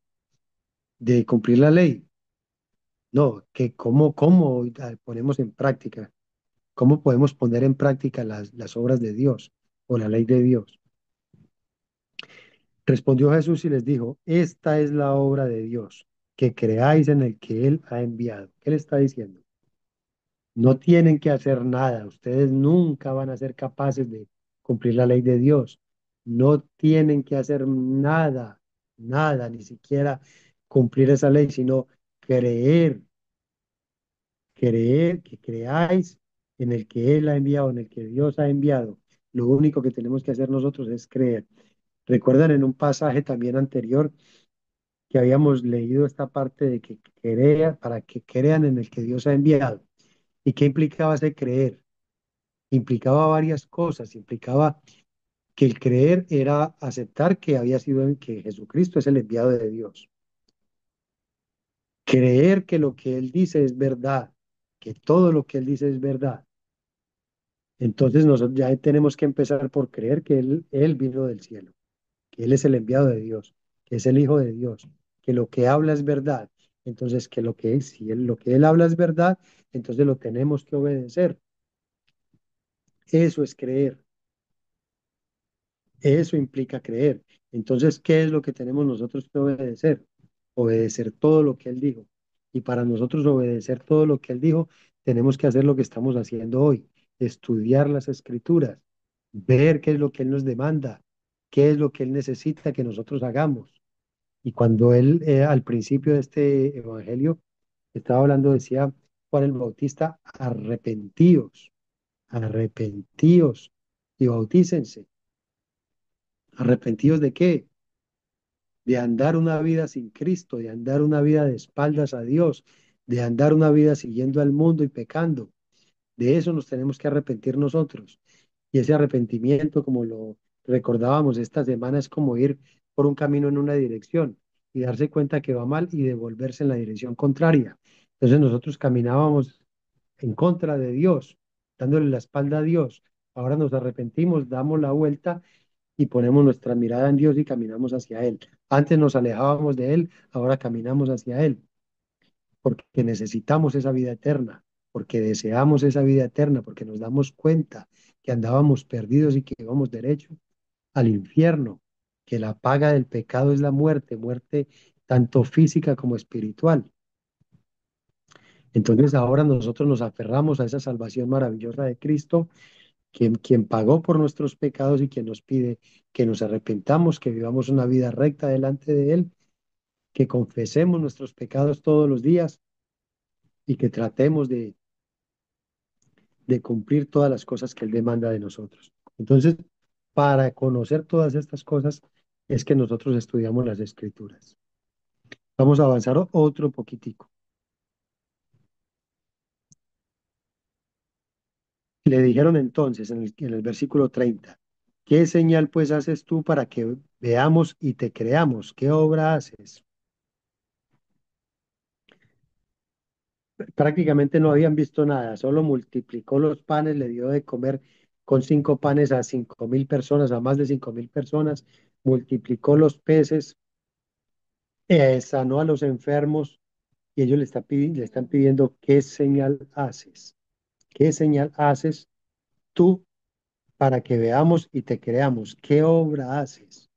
de cumplir la ley. No, que cómo ponemos en práctica, cómo podemos poner en práctica las obras de Dios o la ley de Dios. Respondió Jesús y les dijo, esta es la obra de Dios, que creáis en el que Él ha enviado. ¿Qué le está diciendo? No tienen que hacer nada, ustedes nunca van a ser capaces de cumplir la ley de Dios. No tienen que hacer nada, nada, ni siquiera cumplir esa ley, sino creer, creer, que creáis en el que Él ha enviado, en el que Dios ha enviado. Lo único que tenemos que hacer nosotros es creer. Recuerdan en un pasaje también anterior que habíamos leído esta parte de que crea, para que crean en el que Dios ha enviado. ¿Y qué implicaba ese creer? Implicaba varias cosas. Implicaba que el creer era aceptar que había sido, que Jesucristo es el enviado de Dios. Creer que lo que Él dice es verdad, que todo lo que Él dice es verdad. Entonces nosotros ya tenemos que empezar por creer que Él vino del cielo, que Él es el enviado de Dios, que es el Hijo de Dios, que lo que habla es verdad. Entonces, que lo que es, si lo que Él habla es verdad, entonces lo tenemos que obedecer. Eso es creer, eso implica creer. Entonces, ¿qué es lo que tenemos nosotros que obedecer? Obedecer todo lo que Él dijo. Y para nosotros obedecer todo lo que Él dijo, tenemos que hacer lo que estamos haciendo hoy, estudiar las Escrituras, ver qué es lo que Él nos demanda, qué es lo que Él necesita que nosotros hagamos. Y cuando él, al principio de este evangelio, estaba hablando, decía Juan el Bautista, arrepentíos, arrepentíos y bautícense. ¿Arrepentíos de qué? De andar una vida sin Cristo, de andar una vida de espaldas a Dios, de andar una vida siguiendo al mundo y pecando. De eso nos tenemos que arrepentir nosotros. Y ese arrepentimiento, como lo recordábamos esta semana, es como ir por un camino en una dirección y darse cuenta que va mal y devolverse en la dirección contraria. Entonces nosotros caminábamos en contra de Dios, dándole la espalda a Dios. Ahora nos arrepentimos, damos la vuelta y ponemos nuestra mirada en Dios y caminamos hacia Él. Antes nos alejábamos de Él, ahora caminamos hacia Él porque necesitamos esa vida eterna, porque deseamos esa vida eterna, porque nos damos cuenta que andábamos perdidos y que íbamos derecho al infierno, que la paga del pecado es la muerte, muerte tanto física como espiritual. Entonces ahora nosotros nos aferramos a esa salvación maravillosa de Cristo, quien pagó por nuestros pecados y quien nos pide que nos arrepentamos, que vivamos una vida recta delante de Él, que confesemos nuestros pecados todos los días y que tratemos de cumplir todas las cosas que Él demanda de nosotros. Entonces, para conocer todas estas cosas es que nosotros estudiamos las Escrituras. Vamos a avanzar otro poquitico. Le dijeron entonces en el versículo 30, ¿qué señal pues haces tú para que veamos y te creamos? ¿Qué obra haces? Prácticamente no habían visto nada, solo multiplicó los panes, le dio de comer con 5 panes a 5.000 personas, a más de 5.000 personas, multiplicó los peces, sanó a los enfermos y ellos le están pidiendo qué señal haces, qué señal haces tú para que veamos y te creamos, qué obra haces.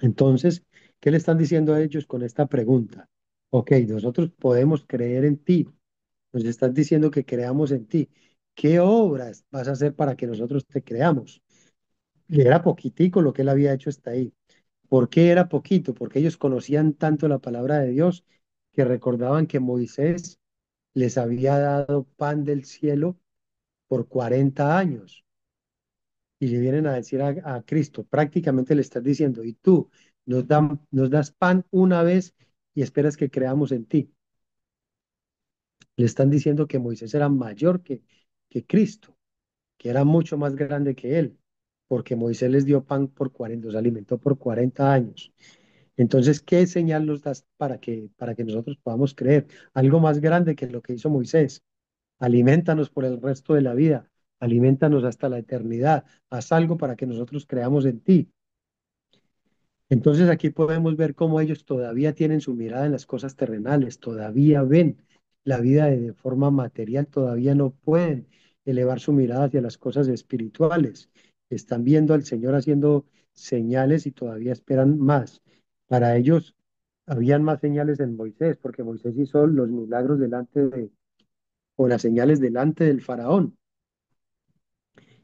Entonces, ¿qué le están diciendo a ellos con esta pregunta? Ok, nosotros podemos creer en ti, nos estás diciendo que creamos en ti. ¿Qué obras vas a hacer para que nosotros te creamos? Y era poquitico lo que él había hecho hasta ahí. ¿Por qué era poquito? Porque ellos conocían tanto la palabra de Dios que recordaban que Moisés les había dado pan del cielo por 40 años. Y le vienen a decir a Cristo, prácticamente le estás diciendo, y tú nos das pan una vez y esperas que creamos en ti. Le están diciendo que Moisés era mayor que Cristo, que era mucho más grande que él, porque Moisés les dio pan por 40, los alimentó por 40 años. Entonces, ¿qué señal nos das para que nosotros podamos creer? Algo más grande que lo que hizo Moisés. Aliméntanos por el resto de la vida, aliméntanos hasta la eternidad, haz algo para que nosotros creamos en ti. Entonces aquí podemos ver cómo ellos todavía tienen su mirada en las cosas terrenales, todavía ven la vida de forma material, todavía no pueden elevar su mirada hacia las cosas espirituales. Están viendo al Señor haciendo señales y todavía esperan más. Para ellos habían más señales en Moisés, porque Moisés hizo los milagros o las señales delante del faraón,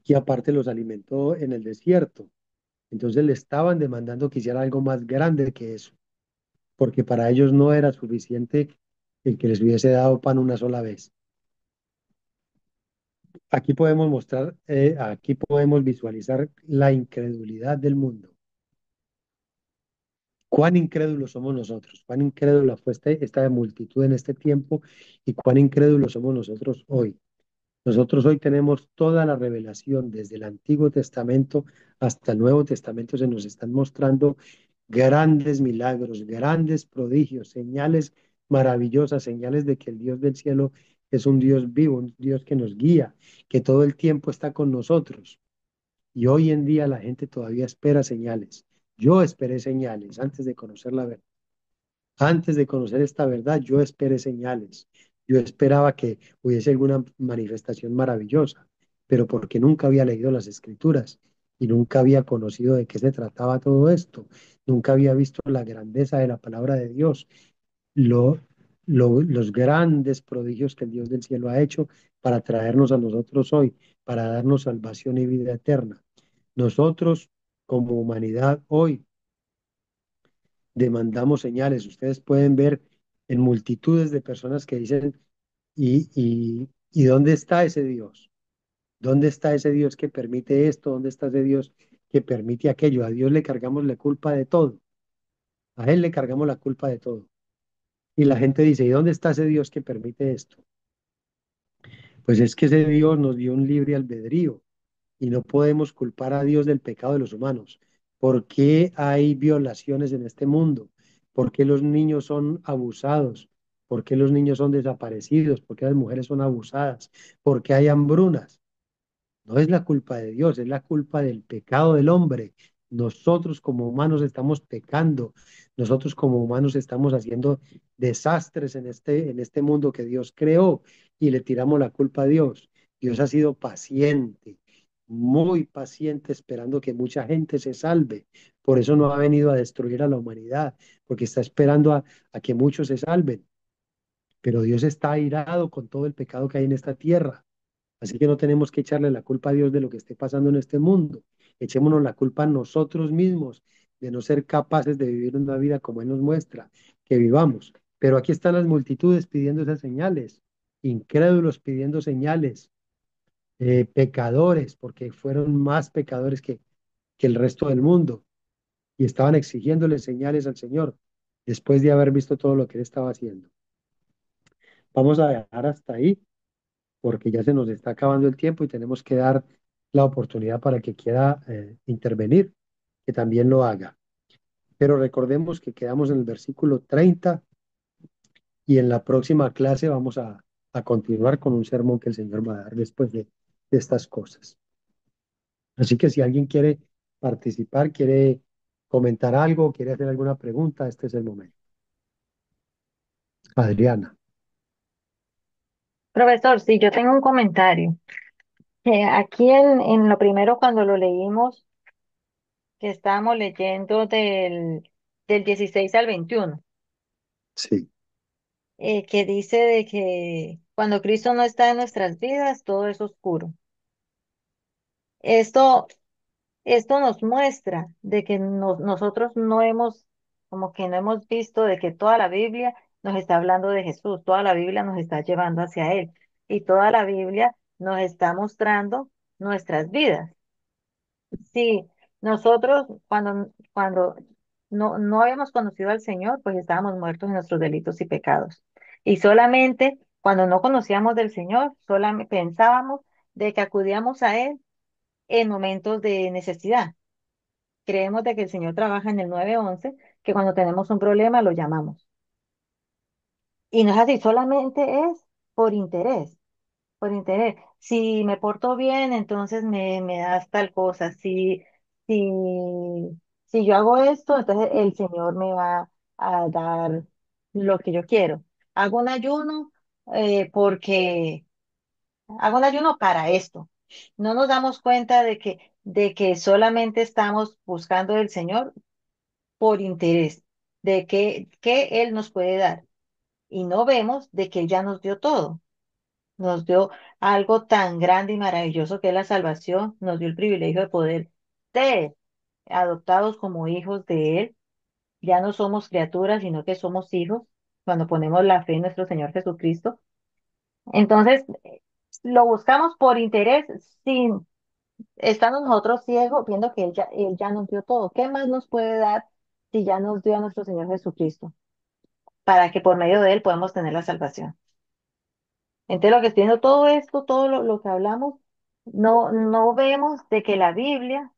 y aparte los alimentó en el desierto. Entonces le estaban demandando que hiciera algo más grande que eso, porque para ellos no era suficiente el que les hubiese dado pan una sola vez. Aquí podemos mostrar, aquí podemos visualizar la incredulidad del mundo. Cuán incrédulos somos nosotros, cuán incrédula fue esta multitud en este tiempo y cuán incrédulos somos nosotros hoy. Nosotros hoy tenemos toda la revelación desde el Antiguo Testamento hasta el Nuevo Testamento. Se nos están mostrando grandes milagros, grandes prodigios, señales maravillosas, señales de que el Dios del cielo es un Dios vivo, un Dios que nos guía, que todo el tiempo está con nosotros. Y hoy en día la gente todavía espera señales. Yo esperé señales antes de conocer la verdad. Antes de conocer esta verdad, yo esperé señales. Yo esperaba que hubiese alguna manifestación maravillosa, pero porque nunca había leído las escrituras y nunca había conocido de qué se trataba todo esto, nunca había visto la grandeza de la palabra de Dios, lo, los grandes prodigios que el Dios del cielo ha hecho para traernos a nosotros hoy, para darnos salvación y vida eterna. Nosotros, como humanidad, hoy demandamos señales. Ustedes pueden ver en multitudes de personas que dicen, ¿y dónde está ese Dios? ¿Dónde está ese Dios que permite esto? ¿Dónde está ese Dios que permite aquello? A Dios le cargamos la culpa de todo. A Él le cargamos la culpa de todo. Y la gente dice, ¿y dónde está ese Dios que permite esto? Pues es que ese Dios nos dio un libre albedrío y no podemos culpar a Dios del pecado de los humanos. ¿Por qué hay violaciones en este mundo? ¿Por qué los niños son abusados? ¿Por qué los niños son desaparecidos? ¿Por qué las mujeres son abusadas? ¿Por qué hay hambrunas? No es la culpa de Dios, es la culpa del pecado del hombre. Nosotros como humanos estamos pecando, nosotros como humanos estamos haciendo desastres en este mundo que Dios creó y le tiramos la culpa a Dios. Dios ha sido paciente, muy paciente, esperando que mucha gente se salve. Por eso no ha venido a destruir a la humanidad, porque está esperando a que muchos se salven. Pero Dios está airado con todo el pecado que hay en esta tierra. Así que no tenemos que echarle la culpa a Dios de lo que esté pasando en este mundo. Echémonos la culpa a nosotros mismos de no ser capaces de vivir una vida como Él nos muestra, que vivamos. Pero aquí están las multitudes pidiendo esas señales, incrédulos pidiendo señales, pecadores, porque fueron más pecadores que el resto del mundo y estaban exigiéndole señales al Señor después de haber visto todo lo que Él estaba haciendo. Vamos a dejar hasta ahí porque ya se nos está acabando el tiempo y tenemos que dar la oportunidad para que quiera intervenir, que también lo haga. Pero recordemos que quedamos en el versículo 30 y en la próxima clase vamos a continuar con un sermón que el Señor va a dar después de estas cosas. Así que si alguien quiere participar, quiere comentar algo, quiere hacer alguna pregunta, este es el momento. Adriana, Profesor, sí, yo tengo un comentario. Aquí en lo primero, cuando lo leímos, que estábamos leyendo del 16 al 21, sí, que dice de que cuando Cristo no está en nuestras vidas, todo es oscuro. Esto Esto nos muestra de que nosotros no hemos, como que no hemos visto de que toda la Biblia nos está hablando de Jesús, toda la Biblia nos está llevando hacia Él y toda la Biblia nos está mostrando nuestras vidas. Sí, nosotros cuando no habíamos conocido al Señor, pues estábamos muertos en nuestros delitos y pecados. Y solamente cuando no conocíamos del Señor, solamente pensábamos de que acudíamos a Él en momentos de necesidad. Creemos de que el Señor trabaja en el 911, que cuando tenemos un problema lo llamamos. Y no es así, solamente es por interés, por interés. Si me porto bien, entonces me das tal cosa. Si, si yo hago esto, entonces el Señor me va a dar lo que yo quiero. Hago un ayuno porque hago un ayuno para esto. No nos damos cuenta de que solamente estamos buscando del Señor por interés de que Él nos puede dar. Y no vemos de que Él ya nos dio todo. Nos dio algo tan grande y maravilloso que es la salvación. Nos dio el privilegio de poder ser adoptados como hijos de Él. Ya no somos criaturas, sino que somos hijos cuando ponemos la fe en nuestro Señor Jesucristo. Entonces, lo buscamos por interés sin estando nosotros ciegos, viendo que él ya nos dio todo. ¿Qué más nos puede dar si ya nos dio a nuestro Señor Jesucristo? Para que por medio de él podamos tener la salvación. Entonces, lo que estoy viendo todo esto, todo lo que hablamos, no vemos de que la Biblia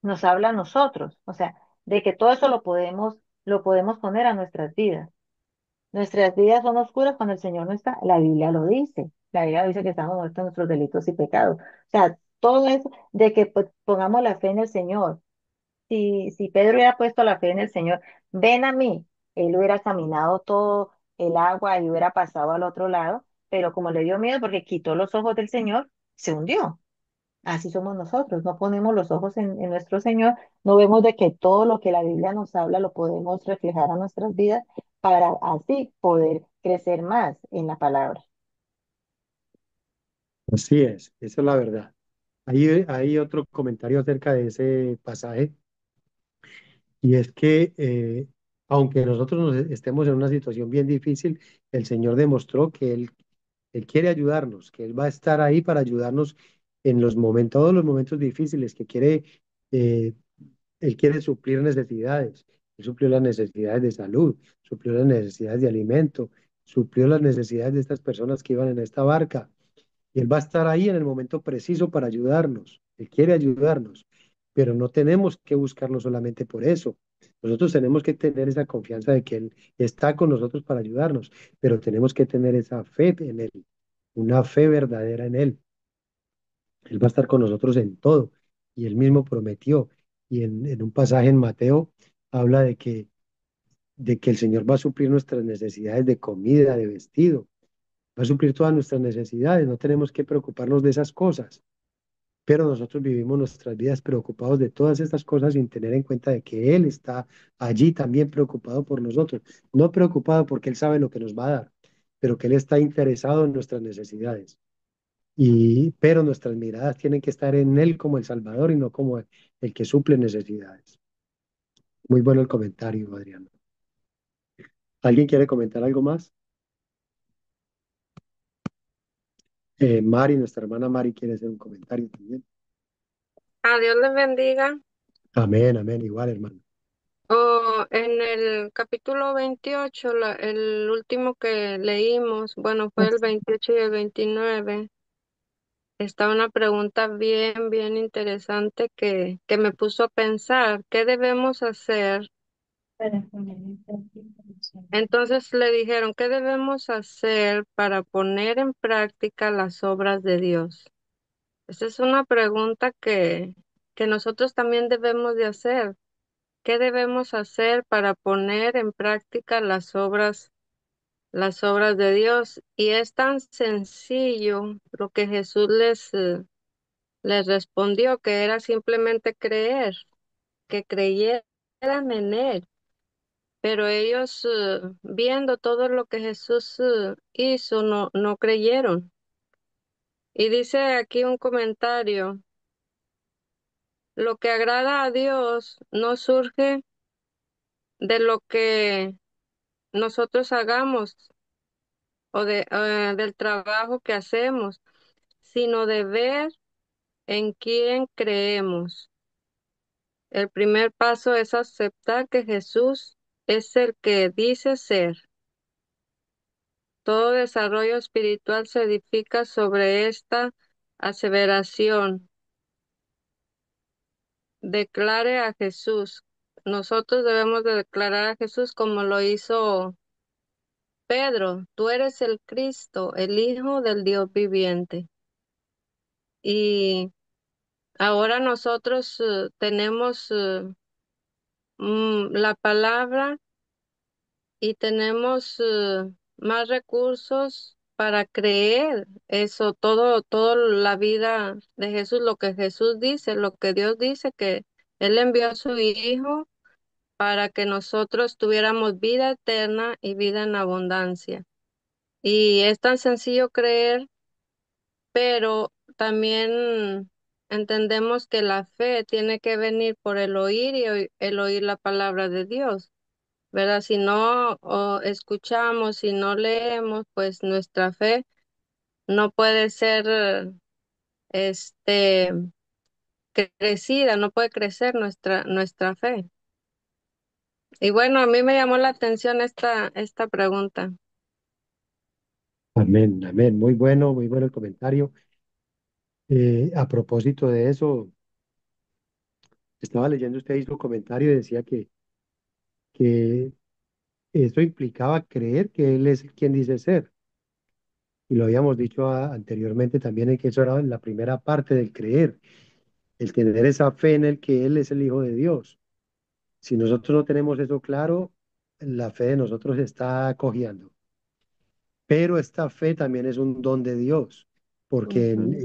nos habla a nosotros, o sea, de que todo eso lo podemos poner a nuestras vidas. Nuestras vidas son oscuras cuando el Señor no está. La Biblia lo dice. La Biblia dice que estamos muertos en nuestros delitos y pecados. O sea, todo eso de que pues, pongamos la fe en el Señor. Si Pedro hubiera puesto la fe en el Señor, ven a mí, él hubiera caminado todo el agua y hubiera pasado al otro lado, pero como le dio miedo porque quitó los ojos del Señor, se hundió. Así somos nosotros, no ponemos los ojos en nuestro Señor, no vemos de que todo lo que la Biblia nos habla lo podemos reflejar a nuestras vidas para así poder crecer más en la palabra. Así es, esa es la verdad. Hay otro comentario acerca de ese pasaje, y es que aunque nosotros estemos en una situación bien difícil, el Señor demostró que Él quiere ayudarnos, que Él va a estar ahí para ayudarnos en los momentos, todos los momentos difíciles, eh, Él quiere suplir necesidades. Él suplió las necesidades de salud, suplió las necesidades de alimento, suplió las necesidades de estas personas que iban en esta barca. Y Él va a estar ahí en el momento preciso para ayudarnos. Él quiere ayudarnos, pero no tenemos que buscarlo solamente por eso. Nosotros tenemos que tener esa confianza de que Él está con nosotros para ayudarnos, pero tenemos que tener esa fe en Él, una fe verdadera en Él. Él va a estar con nosotros en todo. Y Él mismo prometió. Y en un pasaje en Mateo habla de que el Señor va a suplir nuestras necesidades de comida, de vestido, va a suplir todas nuestras necesidades. No tenemos que preocuparnos de esas cosas. Pero nosotros vivimos nuestras vidas preocupados de todas estas cosas sin tener en cuenta de que Él está allí también preocupado por nosotros. No preocupado porque Él sabe lo que nos va a dar, pero que Él está interesado en nuestras necesidades. Pero nuestras miradas tienen que estar en Él como el Salvador y no como el que suple necesidades. Muy bueno el comentario, Adriano. ¿Alguien quiere comentar algo más? Mari, nuestra hermana Mari, quiere hacer un comentario también. A Dios les bendiga. Amén, amén, igual, hermano. En el capítulo 28, el último que leímos, bueno, fue el 28 y el 29. Está una pregunta bien interesante que me puso a pensar, ¿qué debemos hacer? Entonces le dijeron, ¿qué debemos hacer para poner en práctica las obras de Dios? Esa es una pregunta que nosotros también debemos de hacer. ¿Qué debemos hacer para poner en práctica las obras de Dios? Y es tan sencillo lo que Jesús les respondió, que era simplemente creer, que creyeran en Él. Pero ellos, viendo todo lo que Jesús hizo, no creyeron. Y dice aquí un comentario. lo que agrada a Dios no surge de lo que nosotros hagamos del trabajo que hacemos, sino de ver en quién creemos. El primer paso es aceptar que Jesús es el que dice ser. Todo desarrollo espiritual se edifica sobre esta aseveración. Declare a Jesús. Nosotros debemos de declarar a Jesús como lo hizo Pedro. Tú eres el Cristo, el Hijo del Dios viviente. Y ahora nosotros tenemos la palabra y tenemos más recursos para creer eso, todo la vida de Jesús, lo que Jesús dice, lo que Dios dice, que Él envió a su Hijo para que nosotros tuviéramos vida eterna y vida en abundancia. Y es tan sencillo creer, pero también entendemos que la fe tiene que venir por el oír y el oír la palabra de Dios. ¿Verdad? Si no escuchamos, si no leemos, pues nuestra fe no puede ser este crecida, no puede crecer nuestra fe. Y bueno, a mí me llamó la atención esta pregunta. Amén, amén. Muy bueno el comentario. A propósito de eso, estaba leyendo usted hizo un comentario y decía que eso implicaba creer que Él es quien dice ser. Y lo habíamos dicho anteriormente también, en que eso era la primera parte del creer, el tener esa fe en el que Él es el Hijo de Dios. Si nosotros no tenemos eso claro, la fe de nosotros está cojeando. Pero esta fe también es un don de Dios, porque Ujú,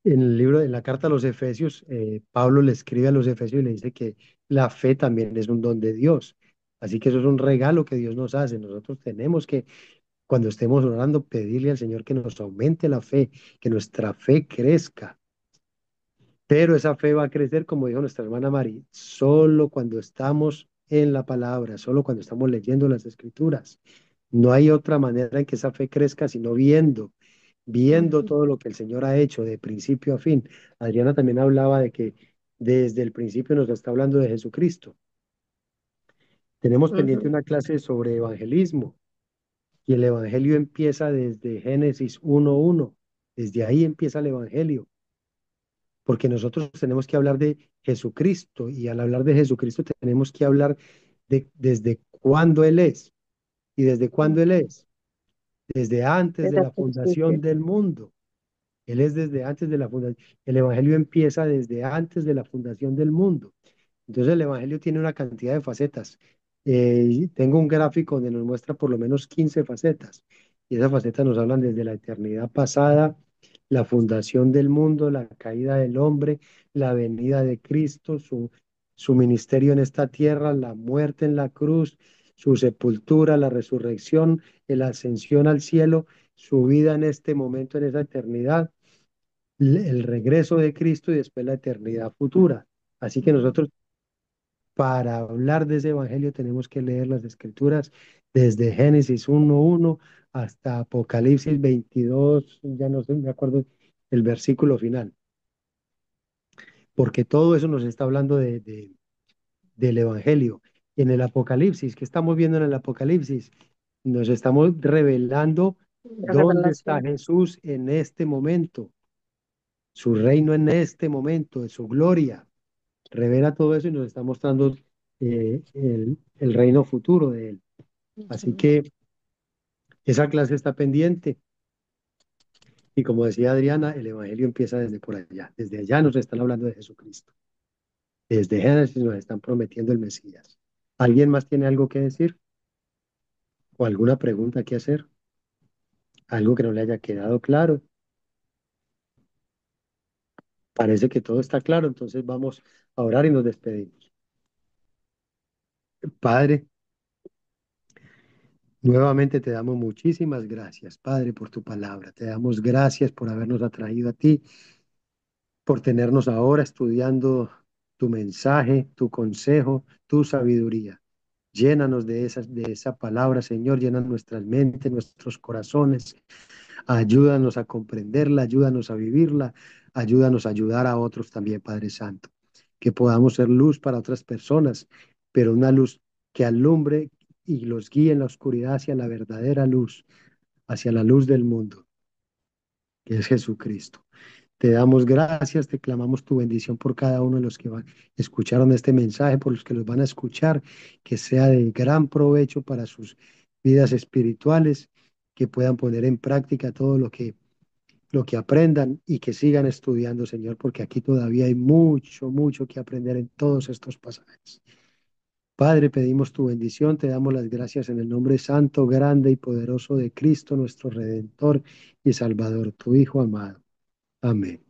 en el libro, en la carta a los Efesios, Pablo le escribe a los Efesios y le dice que la fe también es un don de Dios. Así que eso es un regalo que Dios nos hace. Nosotros tenemos que, cuando estemos orando, pedirle al Señor que nos aumente la fe, que nuestra fe crezca. Pero esa fe va a crecer, como dijo nuestra hermana Mari, solo cuando estamos en la palabra, solo cuando estamos leyendo las escrituras. No hay otra manera en que esa fe crezca sino viendo ujú, todo lo que el Señor ha hecho de principio a fin. Adriana también hablaba de que desde el principio nos está hablando de Jesucristo. Tenemos pendiente ujú, una clase sobre evangelismo y el evangelio empieza desde Génesis 1:1. Desde ahí empieza el evangelio, porque nosotros tenemos que hablar de Jesucristo y al hablar de Jesucristo tenemos que hablar de desde cuándo Él es y desde cuándo Él ujú. es, desde antes de Desde el la principio. fundación del mundo. Él es desde antes de la fundación. El Evangelio empieza desde antes de la fundación del mundo. Entonces el Evangelio tiene una cantidad de facetas. Y tengo un gráfico donde nos muestra por lo menos 15 facetas. Y esas facetas nos hablan desde la eternidad pasada, la fundación del mundo, la caída del hombre, la venida de Cristo, su ministerio en esta tierra, la muerte en la cruz, su sepultura, la resurrección, la ascensión al cielo, su vida en este momento, en esa eternidad, el regreso de Cristo y después la eternidad futura. Así que nosotros para hablar de ese evangelio tenemos que leer las escrituras desde Génesis 1:1 hasta Apocalipsis 22, ya no sé, me acuerdo el versículo final, porque todo eso nos está hablando del evangelio. En el Apocalipsis, ¿qué estamos viendo en el Apocalipsis? Nos estamos revelando La dónde está revelación. Jesús en este momento, su reino en este momento, de su gloria. Revela todo eso y nos está mostrando el reino futuro de él. Así Ujú. que esa clase está pendiente y como decía Adriana, el Evangelio empieza desde por allá. Desde allá nos están hablando de Jesucristo. Desde Génesis nos están prometiendo el Mesías. ¿Alguien más tiene algo que decir o alguna pregunta que hacer? ¿Algo que no le haya quedado claro? Parece que todo está claro, entonces vamos a orar y nos despedimos. Padre, nuevamente te damos muchísimas gracias, Padre, por tu palabra. Te damos gracias por habernos atraído a ti por tenernos ahora estudiando tu mensaje, tu consejo, tu sabiduría. Llénanos de esa palabra, Señor, llena nuestras mentes, nuestros corazones. Ayúdanos a comprenderla, ayúdanos a vivirla, ayúdanos a ayudar a otros también, Padre Santo. Que podamos ser luz para otras personas, pero una luz que alumbre y los guíe en la oscuridad hacia la verdadera luz, hacia la luz del mundo, que es Jesucristo. Te damos gracias, te clamamos tu bendición por cada uno de los que escucharon este mensaje, por los que los van a escuchar, que sea de gran provecho para sus vidas espirituales, que puedan poner en práctica todo lo que aprendan y que sigan estudiando, Señor, porque aquí todavía hay mucho, mucho que aprender en todos estos pasajes. Padre, pedimos tu bendición, te damos las gracias en el nombre santo, grande y poderoso de Cristo, nuestro Redentor y Salvador, tu Hijo amado. Amén.